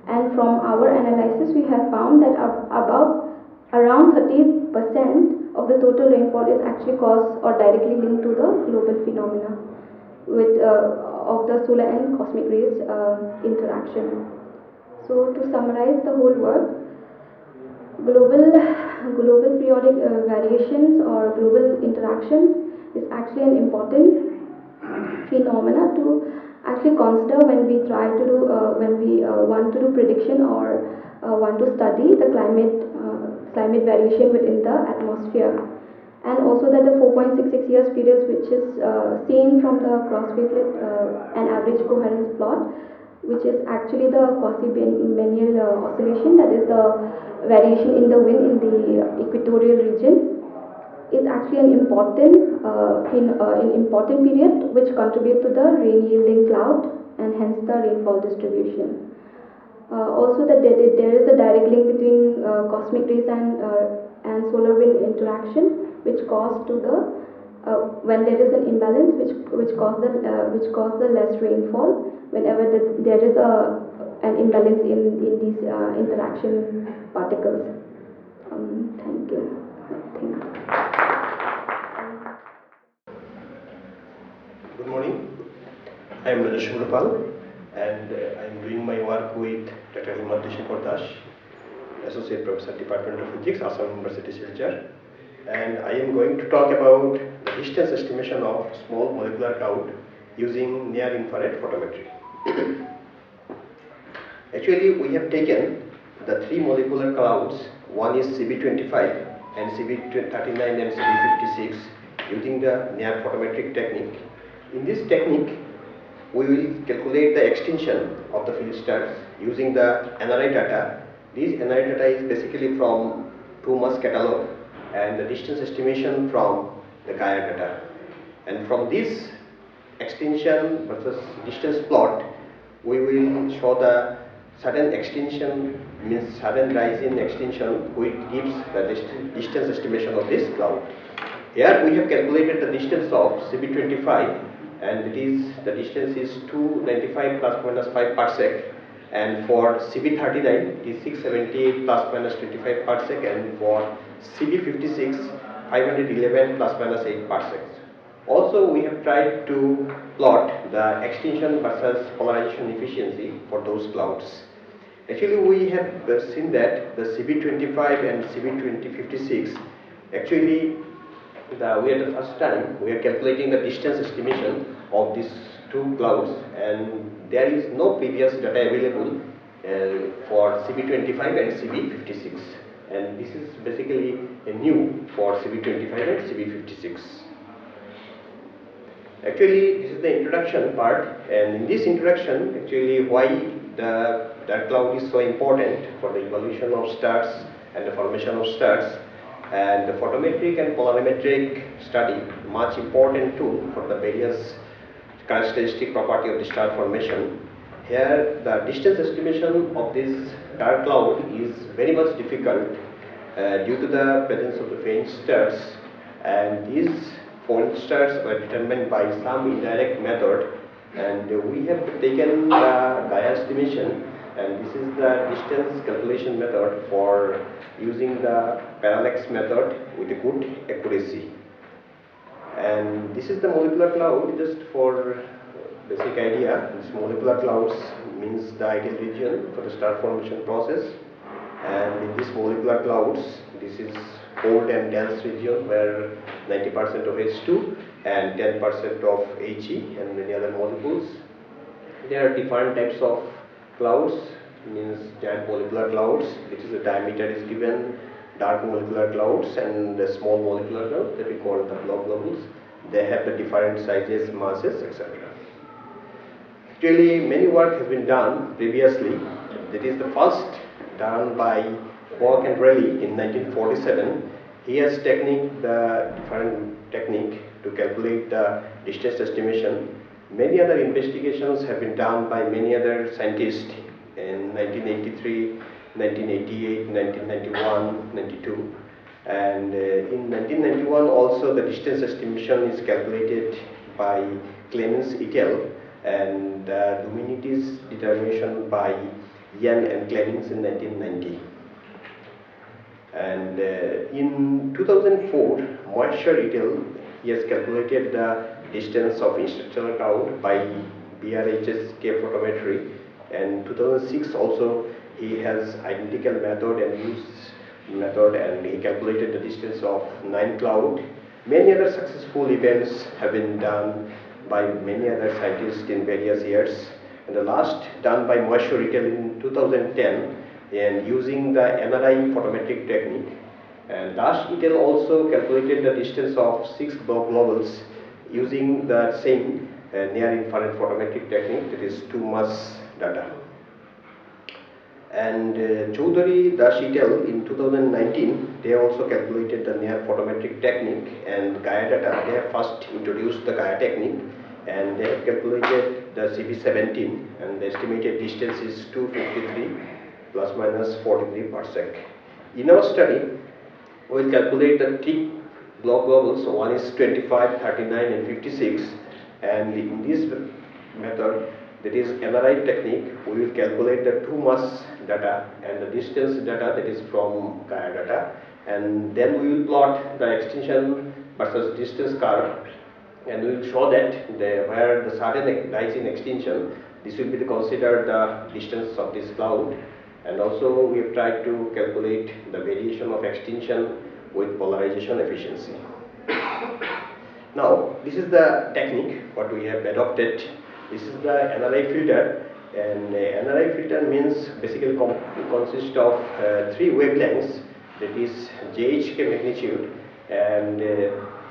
And from our analysis we have found that about around 30% of the total rainfall is actually caused or directly linked to the global phenomena with of the solar and cosmic rays interaction. So to summarize the whole work, global periodic variations or global interactions is actually an important phenomena to actually consider when we try to do when we want to do prediction or want to study the climate variation within the atmosphere, and also that the 4.66 years periods which is seen from the cross wavelet and average coherence plot, which is actually the quasi-biennial oscillation, that is the variation in the wind in the equatorial region, is actually an important period which contribute to the rain yielding cloud and hence the rainfall distribution. Also, that there is a direct link between cosmic rays and solar wind interaction, which cause to the when there is an imbalance, which cause the less rainfall whenever there is an imbalance in these interaction particles. Thank you. I think. Good morning. I am Rajeshwar and I am doing my work with Dr. Himmat Dash, Associate Professor, Department of Physics, Assam University, Silchar. And I am going to talk about the distance estimation of small molecular cloud using near-infrared photometry. Actually, we have taken the three molecular clouds. One is CB25 and CB39 and CB56 using the near photometric technique. In this technique, we will calculate the extinction of the field stars using the NRI data. This NRI data is basically from 2 months catalog and the distance estimation from the Gaia data. And from this extinction versus distance plot, we will show the sudden extinction, means sudden rise in extinction, which gives the distance estimation of this cloud. Here we have calculated the distance of CB25, and the distance is 295 plus minus 5 parsec, and for CB39 it is 678 plus minus 25 parsec, and for CB56 511 plus minus 8 parsecs. Also, we have tried to plot the extinction versus polarization efficiency for those clouds. Actually, we have seen that the CB25 and CB56 actually we are the first time we are calculating the distance estimation of these two clouds, and there is no previous data available for CB25 and CB56, and this is basically a new for CB25 and CB56. Actually, this is the introduction part, and in this introduction, actually why that cloud is so important for the evolution of stars and the formation of stars. And the photometric and polarimetric study, much important tool for the various characteristic property of the star formation. Here, the distance estimation of this dark cloud is very much difficult due to the presence of the faint stars, and these faint stars were determined by some indirect method, and we have taken the Gaia estimation, and this is the distance calculation method for using the parallax method with a good accuracy. And this is the molecular cloud. Just for basic idea, this molecular clouds means the ideal region for the star formation process, and in these molecular clouds, this is cold and dense region where 90% of H2 and 10% of He and many other molecules. There are different types of clouds, means giant molecular clouds, which is the diameter is given, dark molecular clouds, and the small molecular clouds that we call the blob globules. They have the different sizes, masses, etc. Actually, many work has been done previously. That is the first done by Walk and Rayleigh in 1947. He has the different technique to calculate the distance estimation. Many other investigations have been done by many other scientists in 1983, 1988, 1991, 92, and in 1991 also the distance estimation is calculated by Clemens et al. And the luminosities determination by Yan and Clemens in 1990. And in 2004, Moisture et al. He has calculated the distance of interstellar cloud by BRHSK photometry, and 2006 also he has identical method and he calculated the distance of 9 cloud. Many other successful events have been done by many other scientists in various years, and the last done by Moisture et al. In 2010, and using the MRI photometric technique. And Dash et al. Also calculated the distance of 6 globals using the same near-infrared photometric technique, that is 2 mass data. And Choudhury, Dash et al. In 2019, they also calculated the near photometric technique and Gaia data. They have first introduced the Gaia technique, and they have calculated the CB17, and the estimated distance is 253 plus minus 43 parsec. In our study, we will calculate the 3 globals. So one is 25, 39 and 56, and in this method, that is MRI technique, we will calculate the 2 mass data and the distance data, that is from Gaia data, and then we will plot the extinction versus distance curve, and we will show that where the sudden rise in extinction, this will be considered the distance of this cloud. And also we have tried to calculate the variation of extinction with polarization efficiency. Now, this is the technique what we have adopted. This is the NRI filter, and NRI filter means basically consists of 3 wavelengths, that is JHK magnitude, and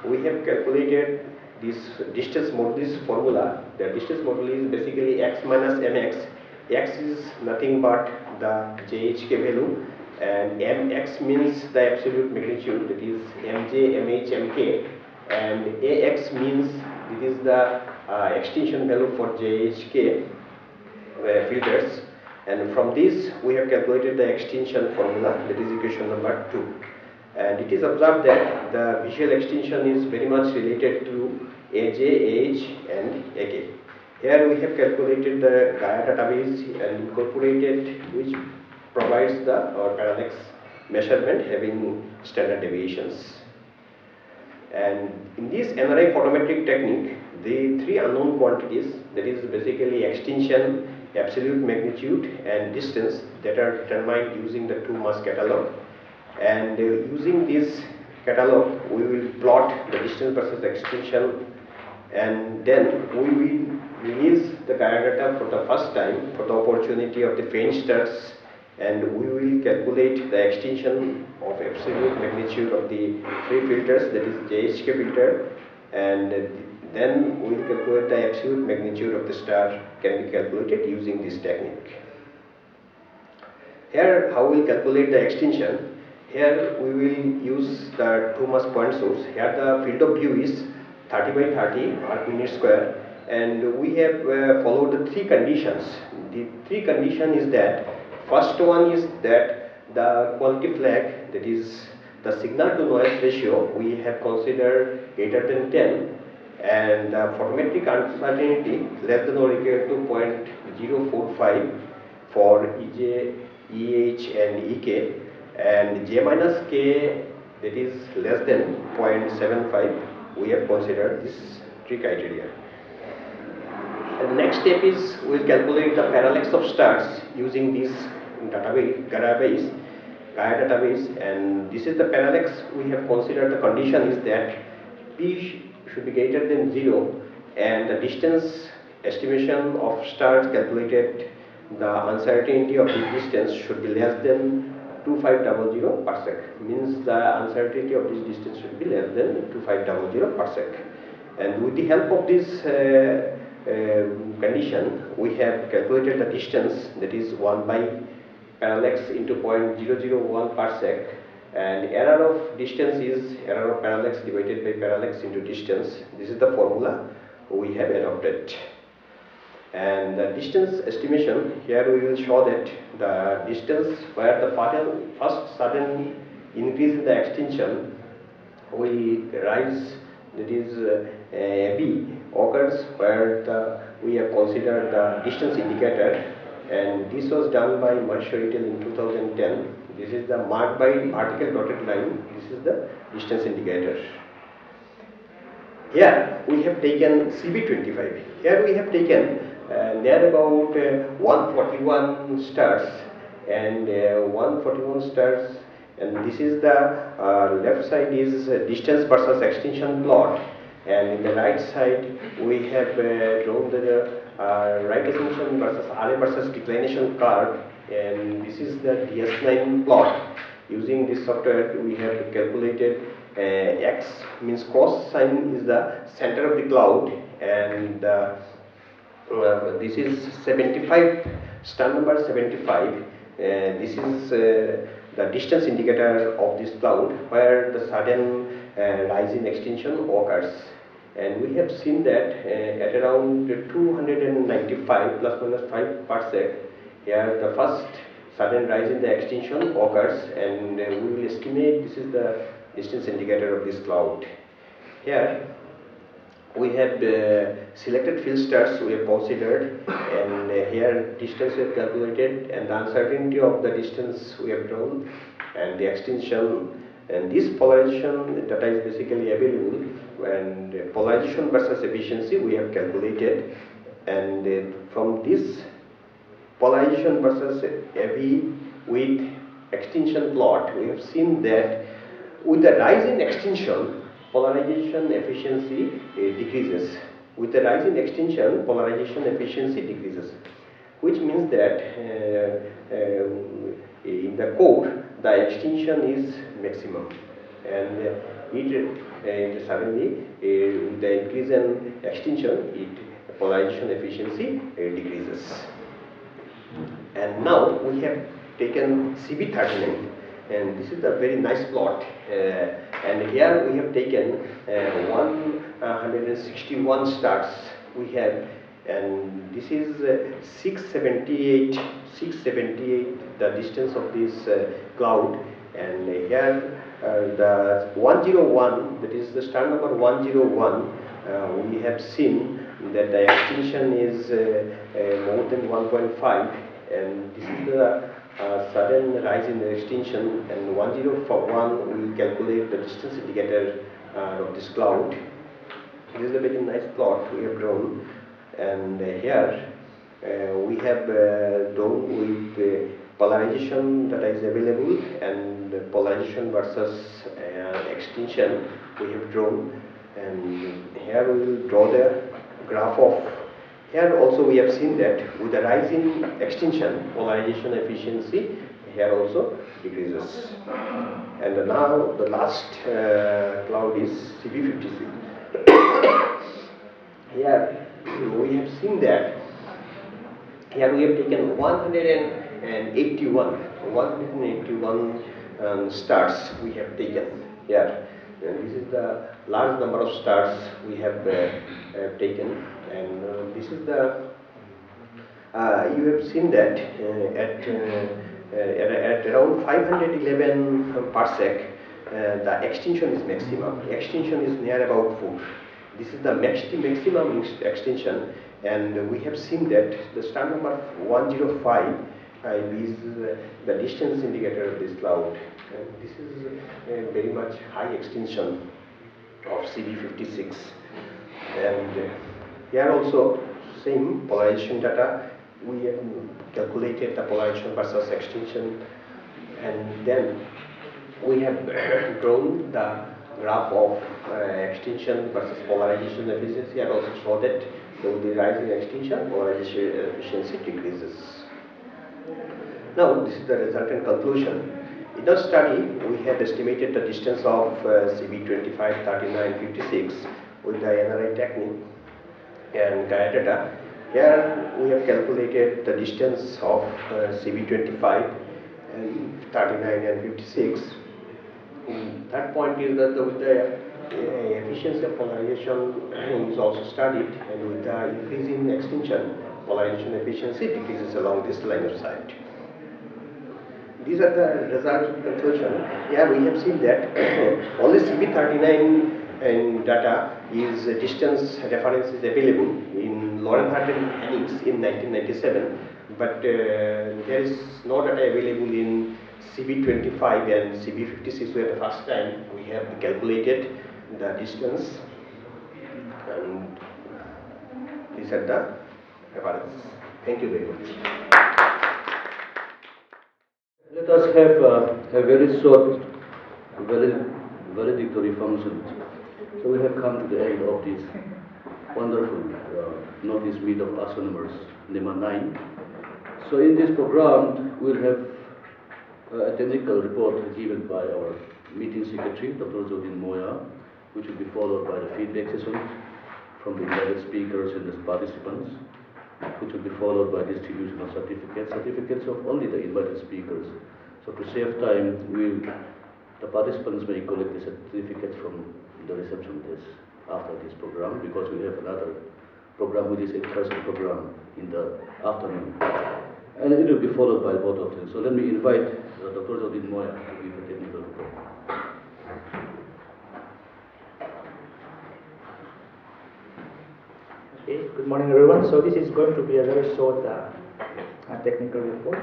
we have calculated this distance modulus formula. The distance modulus is basically x minus mx. X is nothing but the JHK value, and mx means the absolute magnitude, that is mj, mh, mk, and ax means it is the extinction value for JHK filters. And from this we have calculated the extinction formula, that is equation number 2. And it is observed that the visual extinction is very much related to AJ, AH and AK. Here we have calculated the Gaia database and incorporated, which provides the parallax measurement having standard deviations. And in this MRI photometric technique, the 3 unknown quantities, that is basically extinction, absolute magnitude and distance, that are determined using the 2 mass catalog. And using this catalog, we will plot the distance versus extinction, and then we will release the Gaia data for the first time for the opportunity of the faint stars, and we will calculate the extinction of absolute magnitude of the 3 filters, that is JHK filter, and then we will calculate the absolute magnitude of the star can be calculated using this technique. Here, how we will calculate the extinction? Here we will use the 2 mass point source. Here the field of view is 30 by 30 arc minute square, and we have followed the 3 conditions. The 3 conditions is that first one is that the quality flag, that is the signal to noise ratio, we have considered greater than 10, and the photometric uncertainty less than or equal to 0.045 for EJ, EH and EK, and J minus K, that is less than 0.75. We have considered these 3 criteria. And the next step is we will calculate the parallax of stars using this Gaia database, and this is the parallax. We have considered the condition is that P should be greater than 0, and the distance estimation of stars calculated, the uncertainty of this distance should be less than 2500 parsec, means the uncertainty of this distance should be less than 2500 parsec. And with the help of this condition, we have calculated the distance, that is 1 by parallax into 0.001 parsec, and error of distance is error of parallax divided by parallax into distance. This is the formula we have adopted. And the distance estimation, here we will show that the distance where the first sudden increase in the extinction will rise, that is B, occurs where we have considered the distance indicator and this was done by Marshall in 2010. This is the marked by vertical dotted line. This is the distance indicator. Here we have taken CB25. Here we have taken near about 141 stars and 141 stars, and this is the left side is distance versus extinction plot, and in the right side we have drawn the right extinction versus RA versus declination curve, and this is the DS9 plot. Using this software we have calculated X means cos sign is the center of the cloud, and this is 75, star number 75. This is the distance indicator of this cloud where the sudden rise in extinction occurs, and we have seen that at around 295 plus minus 5 parsec. Here the first sudden rise in the extinction occurs, and we will estimate this is the distance indicator of this cloud. Here we have selected field stars we have considered, and here distance we have calculated, and the uncertainty of the distance we have drawn, and the extinction, and this polarization data is basically available, and polarization versus efficiency we have calculated, and from this polarization versus FE with extinction plot, we have seen that with the rise in extinction, polarization efficiency decreases. With the rise in extinction, polarization efficiency decreases, which means that in the core, the extinction is maximum, and it suddenly with the increase in extinction, polarization efficiency decreases. And now we have taken CB39, and this is a very nice plot, and here we have taken 161 stars we have, and this is 678 the distance of this cloud, and here the 101, that is the star number 101, we have seen that the extinction is more than 1.5, and this is the sudden rise in the extinction, and 101 will calculate the distance indicator of this cloud. This is a very nice plot we have drawn, and here we have drawn with polarization that is available, and polarization versus extinction we have drawn, and here we will draw the graph of. Here also we have seen that with the rise in extinction, polarization efficiency here also decreases. And now the last cloud is CB56. Here we have seen that here we have taken 181 stars we have taken here. And this is the large number of stars we have taken, and this is the you have seen that at around 511 parsec the extinction is maximum. Extinction is near about 4. This is the maximum extinction, and we have seen that the star number 105 is the distance indicator of this cloud. And this is a very much high extinction of CB56, and here also same polarization data, we have calculated the polarization versus extinction, and then we have drawn the graph of extinction versus polarization efficiency, and also show that with the rise in extinction, polarization efficiency decreases. Now this is the resultant conclusion. In the study, we have estimated the distance of CB25, 39, 56 with the NRI technique and Gaia data. Here we have calculated the distance of CB25, and 39 and 56. That point is that with the efficiency of polarization is also studied, and with the increase in extinction, polarization efficiency decreases along this line of sight. These are the results of conclusion. Here we have seen that only CB39 data is distance reference is available in Lorenz-Hardin in 1997, but there is no data available in CB25 and CB56, where the first time we have calculated the distance, and these are the averages. Thank you very much. Let us have a very short valedictory function. So we have come to the end of this wonderful notice meet of Astronomers, NEMA-IX. So in this program, we'll have a technical report given by our meeting secretary, Dr. Zodin Moya, which will be followed by the feedback session from the invited speakers and the participants, which will be followed by distribution of certificates of only the invited speakers. So to save time, the participants may collect the certificates from the reception desk after this program, because we have another program, which is a person program in the afternoon. And it will be followed by a vote of them. So let me invite Dr. Zodin Moya to give a technical report. Okay, good morning everyone. So this is going to be a very short technical report.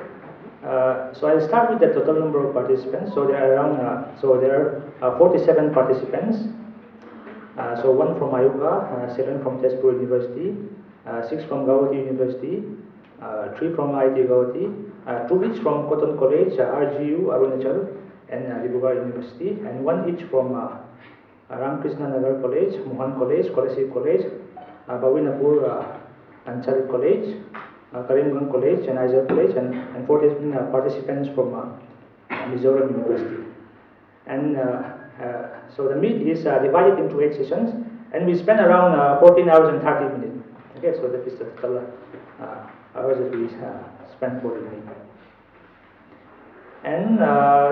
So I'll start with the total number of participants. So there are around, 47 participants. So 1 from IUCAA, 7 from Tezpur University, 6 from Gauhati University, 3 from IIT Gauhati, 2 each from Cotton College, RGU, Arunachal, and Dibrugarh University, and 1 each from Ramkrishna Nagar College, Mohan College, Kolesi College, Bawinapur Anchal College, Karimganj College, and Aizawl College, and 14 participants from Mizoram University. And so the meet is divided into 8 sessions, and we spend around 14 hours and 30 minutes. Okay, so that is the total hours that we spend for the meet. And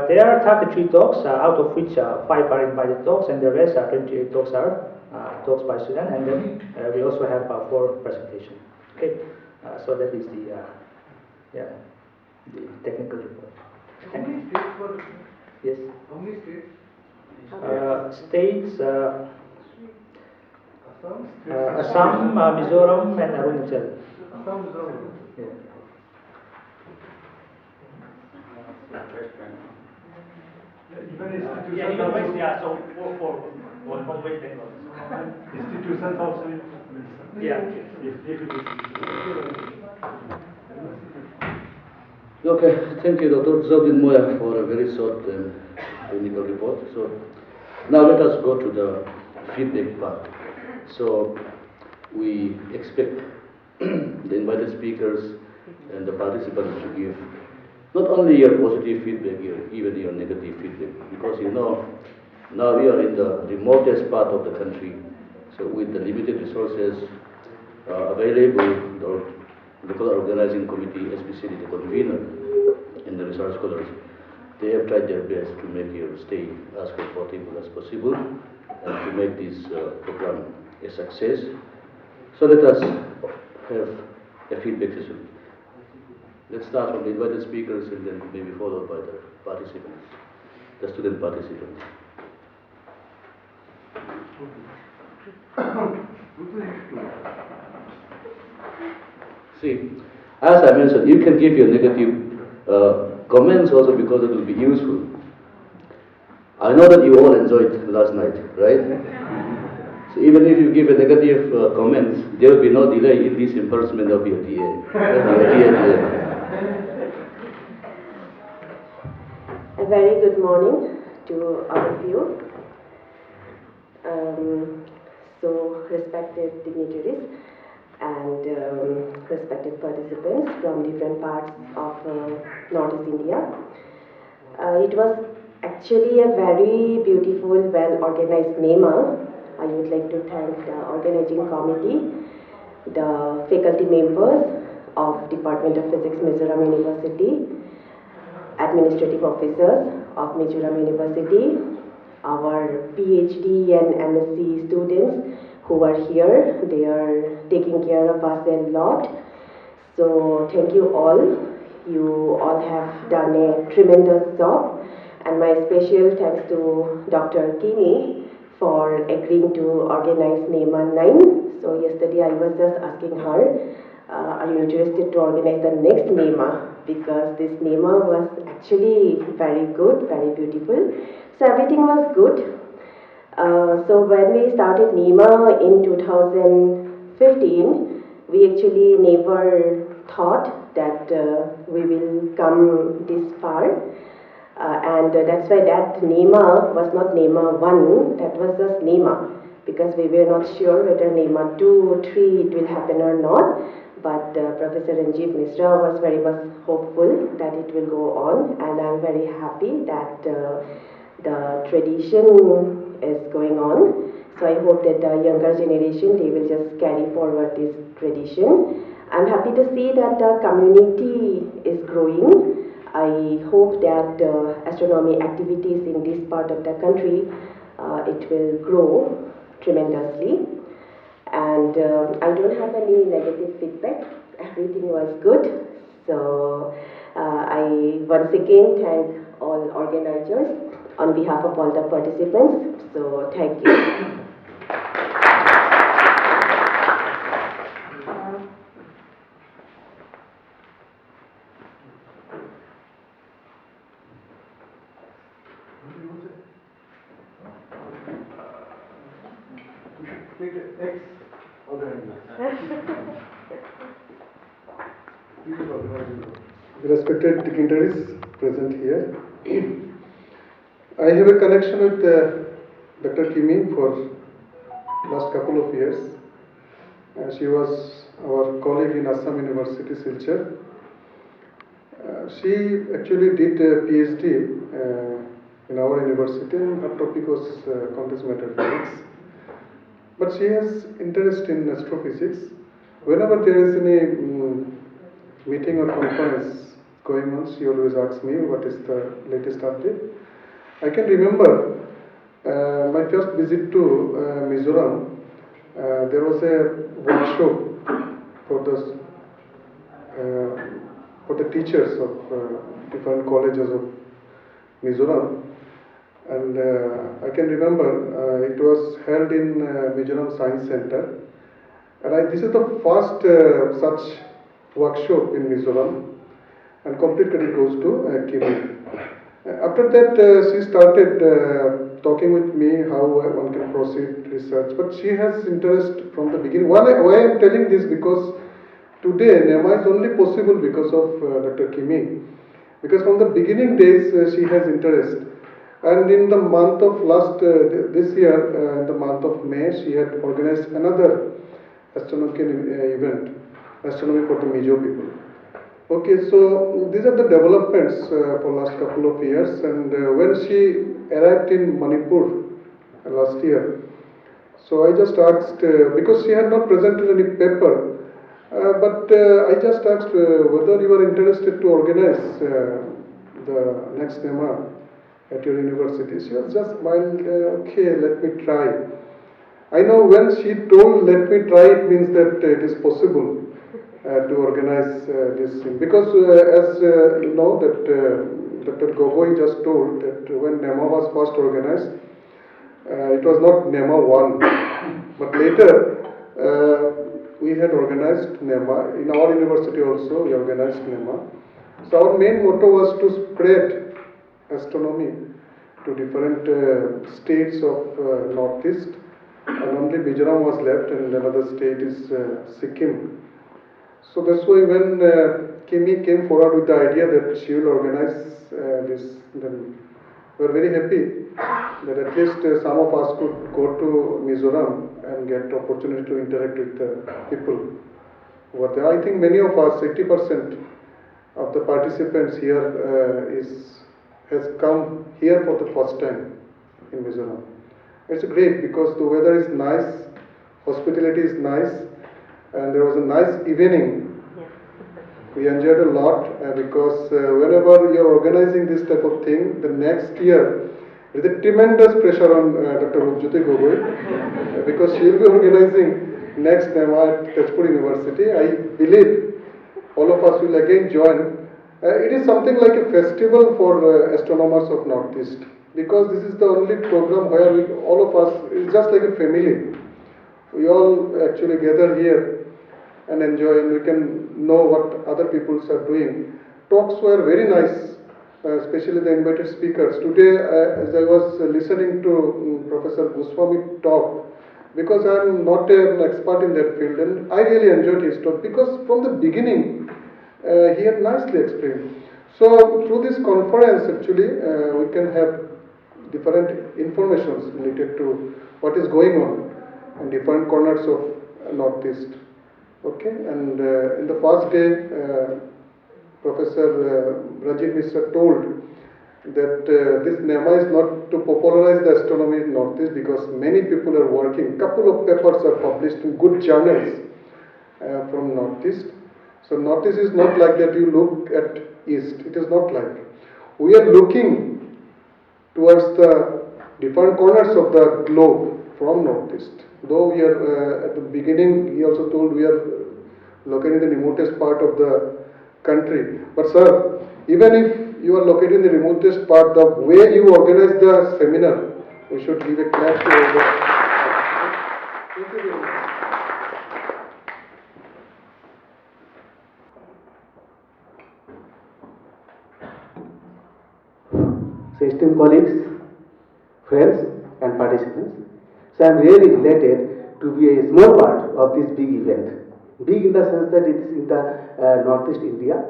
there are 33 talks, out of which 5 are invited talks, and the rest are 28 talks are talks by students, and then we also have 4 presentations. Okay, so that is the technical report. How many states were? Yes. How many states? States Assam, Assam, Mizoram, and Arunachal. Assam, Mizoram. Yeah. Even institutions so for from West Bengal. institutions also. Yeah. If it is. Okay, thank you, Dr. Zodin Moya, for a very short technical report. So now let us go to the feedback part. So we expect the invited speakers and the participants to give not only your positive feedback, even your negative feedback, because you know now we are in the remotest part of the country. So with the limited resources available, the local organizing committee, especially the convener and the research scholars, they have tried their best to make your stay as comfortable as possible and to make this program a success. So let us have a feedback session. Let's start from the invited speakers and then maybe followed by the participants, the student participants. See, as I mentioned, you can give your negative comments also, because it will be useful. I know that you all enjoyed last night, right? So even if you give a negative comments, there will be no delay in this embarrassment of your DA. A very good morning to all of you. So respected dignitaries and respected participants from different parts of Northeast India. It was actually a very beautiful, well-organized NEMA. I would like to thank the organizing committee, the faculty members of Department of Physics, Mizoram University, administrative officers of Mizoram University, our PhD and MSc students who are here. They are taking care of us a lot. So thank you all. You all have done a tremendous job. And my special thanks to Dr. Kimi for agreeing to organize NEMA-IX. So yesterday I was just asking her are you interested to organize the next NEMA? Because this NEMA was actually very good, very beautiful. So everything was good. So when we started NEMA in 2015, we actually never thought that we will come this far. And that's why that NEMA was not NEMA-I, that was just NEMA, because we were not sure whether NEMA-II or III it will happen or not. But Professor Ranjit Misra was very much hopeful that it will go on, and I'm very happy that the tradition is going on. So I hope that the younger generation, they will just carry forward this tradition. I'm happy to see that the community is growing. I hope that astronomy activities in this part of the country, it will grow tremendously. And I don't have any negative feedback. Everything was good. So I once again thank all organizers on behalf of all the participants. So thank you. Respected dignitaries present here, I have a connection with Dr. Kimi for last couple of years. She was our colleague in Assam University, Silchar. She actually did a PhD in our university, and her topic was condensed matter physics. But she has interest in astrophysics. Whenever there is any meeting or conference going on, she always asks me what is the latest update. I can remember my first visit to Mizoram. There was a workshop for the teachers of different colleges of Mizoram, and I can remember it was held in Mizoram Science Center, and this is the first such workshop in Mizoram, and complete credit goes to Kimi. After that, she started talking with me how one can proceed research, but she has interest from the beginning. Why I am telling this, because today NEMA is only possible because of Dr. Kimi, because from the beginning days she has interest. And in the month of this year, in the month of May, she had organized another astronomical event, Astronomy for the Mizo people. Okay, so these are the developments for last couple of years. And when she arrived in Manipur last year, so I just asked, because she had not presented any paper, but I just asked whether you are interested to organize the next NEMA at your university. She was just smiled, okay, let me try. I know when she told let me try, it means that it is possible to organize this thing. Because as you know that Dr. Gogoi just told that when NEMA was first organized, it was not NEMA-I, but later we had organized NEMA. In our university also we organized NEMA. So our main motto was to spread astronomy to different states of Northeast, and only Mizoram was left, and another state is Sikkim. So that's why when Kimi came forward with the idea that she will organize this, then we were very happy that at least some of us could go to Mizoram and get the opportunity to interact with the people over there. I think many of us, 80% of the participants here has come here for the first time in Mizoram. It's great because the weather is nice, hospitality is nice, and there was a nice evening. We enjoyed a lot because whenever you are organizing this type of thing, the next year there is a tremendous pressure on Dr. Rupjyoti Gogoi because she will be organizing next NEMA at Tezpur University. I believe all of us will again join. It is something like a festival for astronomers of Northeast, because this is the only program where all of us, it's just like a family. We all actually gather here and enjoy, and we can know what other people are doing. Talks were very nice, especially the invited speakers. Today, as I was listening to Professor Goswami talk, because I am not an expert in that field, and I really enjoyed his talk because from the beginning he had nicely explained. So through this conference, actually, we can have different informations related to what is going on in different corners of Northeast. Okay, and in the first day, Professor Rajiv Mishra told that this NEMA is not to popularize the astronomy in Northeast because many people are working. Couple of papers are published in good journals from Northeast. So Northeast is not like that you look at East. It is not like. We are looking towards the different corners of the globe from Northeast. Though we are at the beginning, he also told we are located in the remotest part of the country. But sir, even if you are located in the remotest part, the way you organize the seminar, we should give a clap to all the. Thank you very much. So esteemed colleagues, friends and participants, so I am really delighted to be a small part of this big event. Big in the sense that it is in the Northeast India,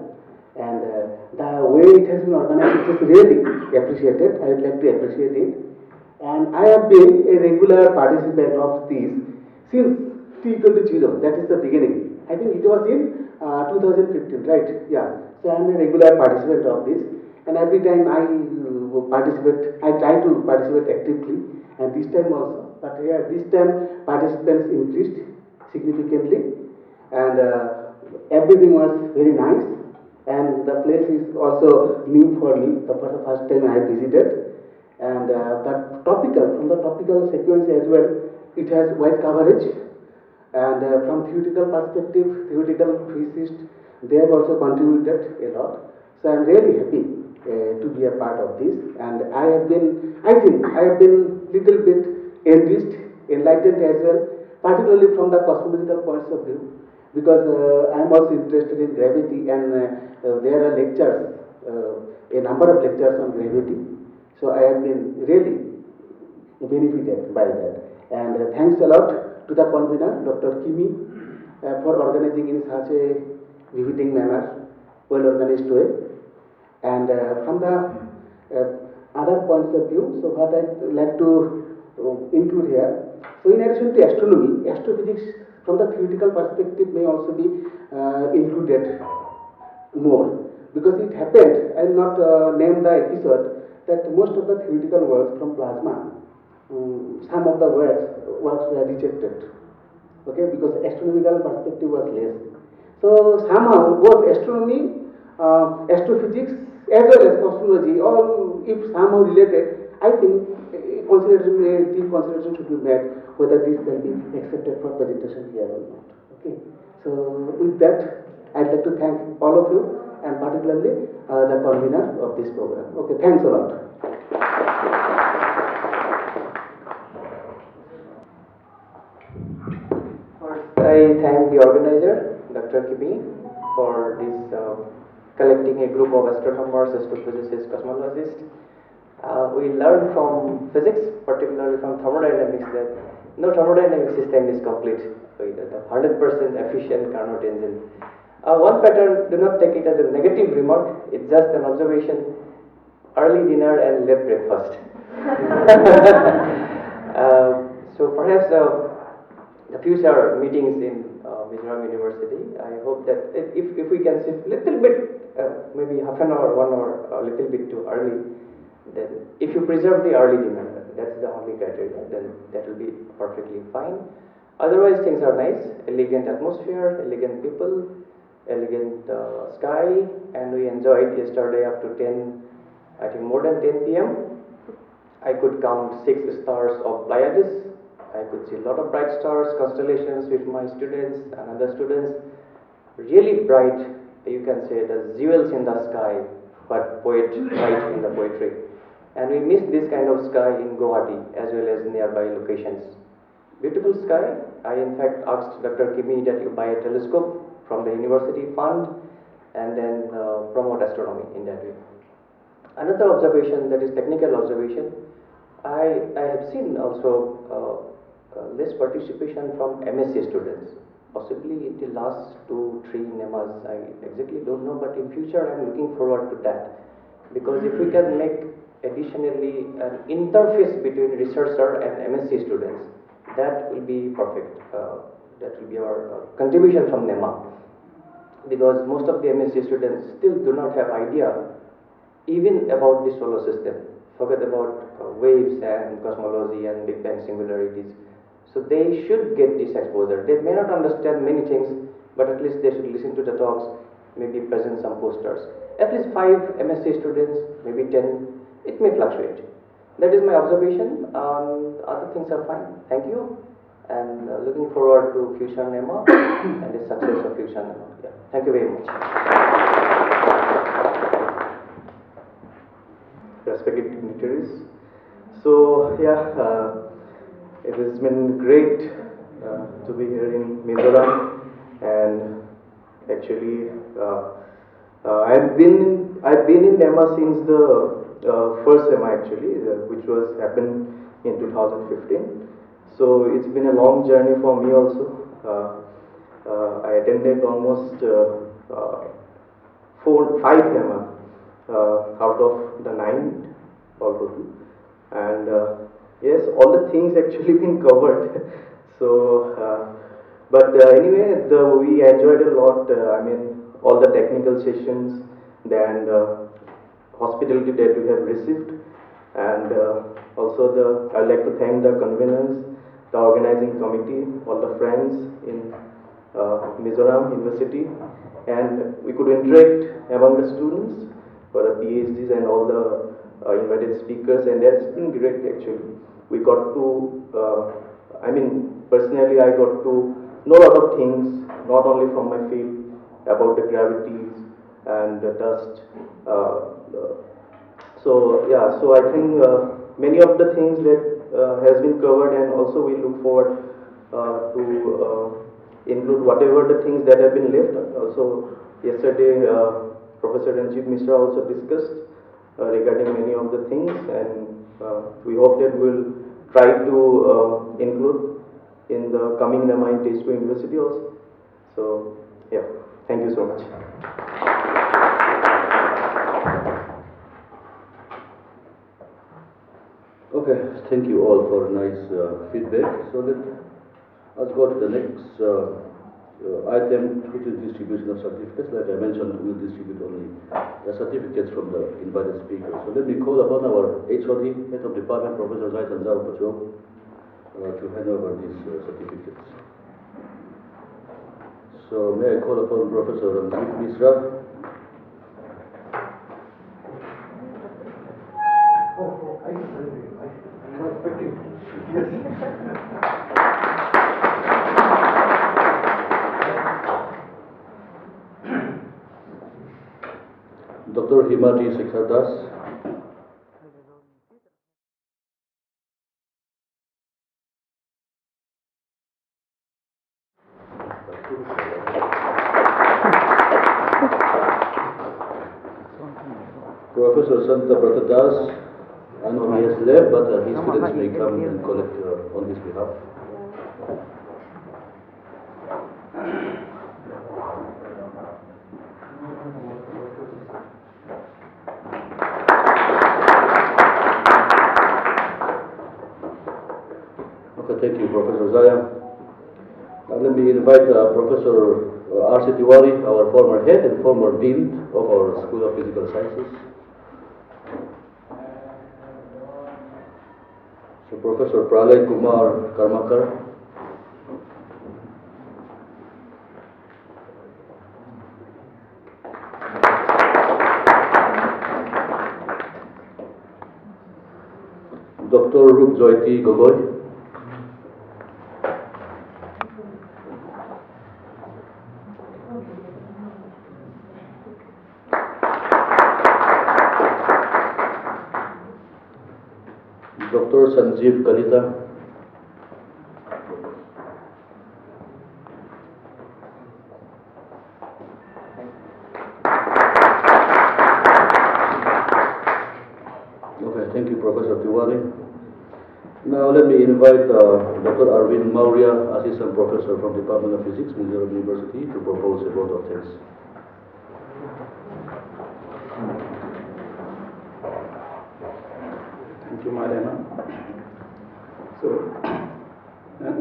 and the way it has been organized, it is really appreciated. I would like to appreciate it. And I have been a regular participant of this since T20, that is the beginning. I think it was in 2015, right? Yeah. So I am a regular participant of this, and every time I participate, I try to participate actively, and this time also. But yeah, this time participants increased significantly, and everything was very nice, and the place is also new for me. For the first time I visited, and from the topical sequence as well, it has wide coverage, and from theoretical perspective, theoretical physicists, they have also contributed a lot. So I am really happy to be a part of this, and I think I have been little bit enriched, enlightened as well, particularly from the cosmological points of view, because I am also interested in gravity, and there are lectures, a number of lectures on gravity. So I have been really benefited by that, and thanks a lot to the convener, Dr. Kimi, for organizing in such a riveting manner, well organized way. And from the other points of view, so what I would like to include here, so in addition to astronomy, astrophysics from the theoretical perspective may also be included more, because it happened, I will not name the episode, that most of the theoretical works from plasma, some of the works were rejected, okay, because astronomical perspective was less. So somehow both astronomy, astrophysics as well as cosmology, all if somehow related, I think deep consideration should be made whether this can be accepted for presentation here or not. Okay. So with that, I'd like to thank all of you, and particularly the convener of this program. Okay, thanks a lot. First, I thank the organizer, Dr. Kimi, for this collecting a group of astronomers, astrophysicists, cosmologists. We learned from physics, particularly from thermodynamics, that no thermodynamic system is complete with a 100% efficient Carnot engine. One pattern, do not take it as a negative remark, it's just an observation: early dinner and late breakfast. So perhaps the future meetings in Mizoram University, I hope that if we can shift little bit, maybe half an hour, 1 hour, a little bit too early, then if you preserve the early dinner, that's the only criteria, then that will be perfectly fine. Otherwise, things are nice, elegant atmosphere, elegant people, elegant sky, and we enjoyed yesterday up to 10, I think more than 10 p.m. I could count 6 stars of Pleiades. I could see a lot of bright stars, constellations with my students and other students. Really bright, you can say the jewels in the sky, but poet write in the poetry. And we missed this kind of sky in Guwahati as well as nearby locations. Beautiful sky, I in fact asked Dr. Kimi that you buy a telescope from the university fund and then promote astronomy in that way. Another observation, that is technical observation, I have seen also less participation from MSc students. Possibly in the last 2-3 NEMAs, I exactly don't know, but in future I'm looking forward to that. Because if we can make additionally an interface between researcher and MSc students, that will be perfect. That will be our contribution from NEMA. Because most of the MSc students still do not have idea even about the solar system. Forget about waves and cosmology and Big Bang singularities. So they should get this exposure. They may not understand many things, but at least they should listen to the talks, maybe present some posters. At least 5 MSc students, maybe 10, it may fluctuate. That is my observation. Other things are fine. Thank you. And looking forward to future NEMA and the success of future NEMA. Yeah. Thank you very much. Respected dignitaries. So it has been great to be here in Mizoram, and actually I've been in NEMA since the first NEMA actually, which was happened in 2015. So it's been a long journey for me also. I attended almost 5 NEMA out of the 9 all total, and yes, all the things actually been covered. So but anyway, we enjoyed a lot. I mean, all the technical sessions, and hospitality that we have received, and also I'd like to thank the conveners, the organizing committee, all the friends in Mizoram University, and we could interact among the students for the PhDs and all the invited speakers, and that's been great actually. We got to, I mean, personally I got to know a lot of things, not only from my field, about the gravities and the dust. So yeah, so I think many of the things that has been covered, and also we look forward to include whatever the things that have been left. Also yesterday Professor Ranjit Mishra also discussed regarding many of the things, and we hope that we'll try to include in the coming NEMA in Tezpur University also. So yeah, thank you so much. Okay, thank you all for nice feedback. So let's go to the next item, which is distribution of certificates. Like I mentioned, we will distribute only the certificates from the invited speakers. So let me call upon our HOD, Head of Department, Professor Zaitan Zhao Pachok, to hand over these certificates. So may I call upon Professor Ranjit Mishra. I'm not expecting. Yes. Dr. Himati Sekhardas. Professor Santa Bratadas. I know he has left, but his students may come and collect on his behalf. Okay, thank you, Professor Zaya. Now let me invite Professor R.C. Tiwari, our former head and former dean of our School of Physical Sciences. So Professor Pralay Kumar Karmakar. Dr. Rupjoyti Gogoi. Dr. Sanjeev Kalita. Thank you, Professor Tiwari. Now let me invite Dr. Arvind Maurya, Assistant Professor from Department of Physics, Mizoram University, to propose a vote of thanks. Thank you, Mariana. So,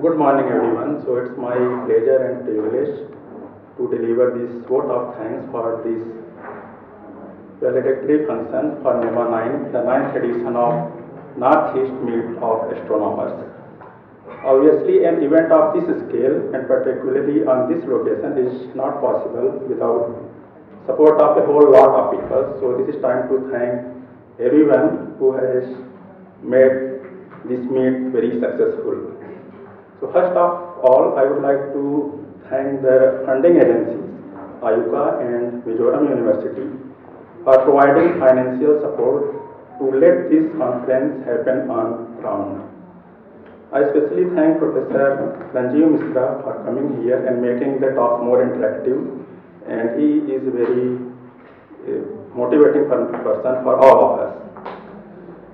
good morning, everyone. So, it's my pleasure and privilege to deliver this vote of thanks for this valedictory function for NEMA-IX, the 9th edition of Northeast Meet of Astronomers. Obviously, an event of this scale, and particularly on this location, is not possible without support of a whole lot of people. So, this is time to thank everyone who has made this meet very successful. So, first of all, I would like to thank the funding agencies, IUCAA and Mizoram University, for providing financial support to let this conference happen on ground. I especially thank Professor Ranjiv Misra for coming here and making the talk more interactive, and he is a very motivating person for all of us.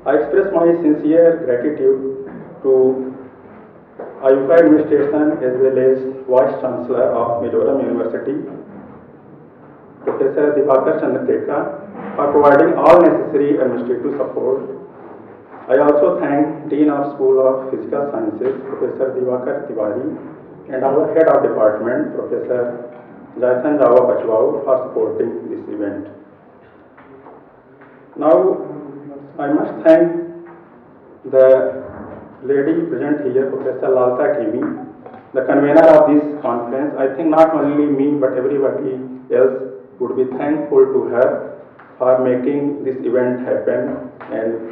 I express my sincere gratitude to IUCAA administration as well as Vice Chancellor of Mizoram University, Professor Divakar Chandrateka, for providing all necessary administrative support. I also thank Dean of School of Physical Sciences, Professor Divakar Tiwari, and our Head of Department, Professor Jayathan Jawa Pachwau, for supporting this event. Now, I must thank the lady present here, Professor Lalta Kimi, the convener of this conference. I think not only me, but everybody else would be thankful to her for making this event happen and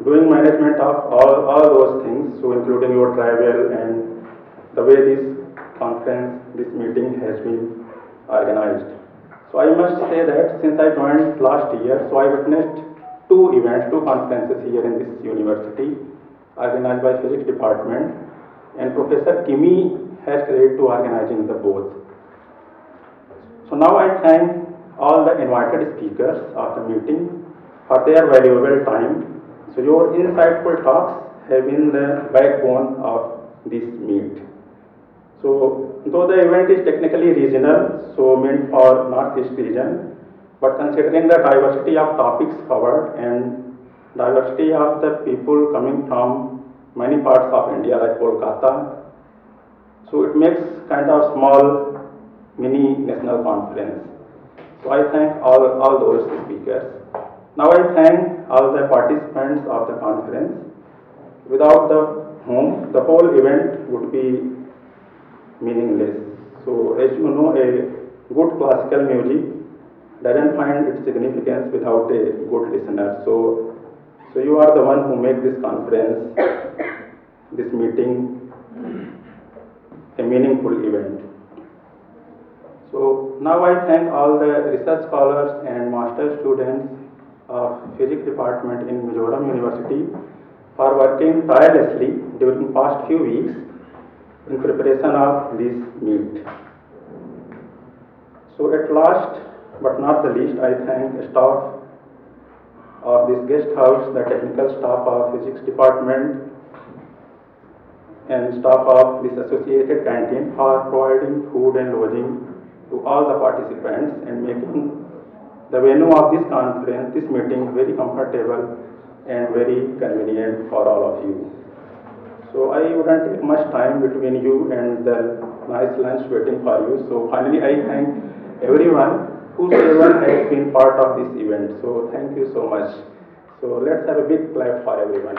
doing management of all those things, so including your travel and the way this conference, this meeting has been organized. So I must say that since I joined last year, so I witnessed two events, two conferences here in this university, organized by Physics Department, and Professor Kimi has credit to organizing the both. So now I thank all the invited speakers of the meeting for their valuable time. So your insightful talks have been the backbone of this meet. So though the event is technically regional, so meant for Northeast region, but considering the diversity of topics covered and diversity of the people coming from many parts of India like Kolkata, so it makes kind of small mini national conference. So I thank all those speakers. Now I thank all the participants of the conference, without whom the whole event would be meaningless. So as you know, a good classical music doesn't find its significance without a good listener. So you are the one who make this conference, this meeting, a meaningful event. So now I thank all the research scholars and master students of Physics Department in Mizoram University for working tirelessly during past few weeks in preparation of this meet. So at last, but not the least, I thank staff of this guest house, the technical staff of Physics Department, and staff of this associated canteen for providing food and lodging to all the participants and making the venue of this conference, this meeting, very comfortable and very convenient for all of you. So I wouldn't take much time between you and the nice lunch waiting for you. So finally I thank everyone whosoever has been part of this event. So thank you so much. So let's have a big clap for everyone.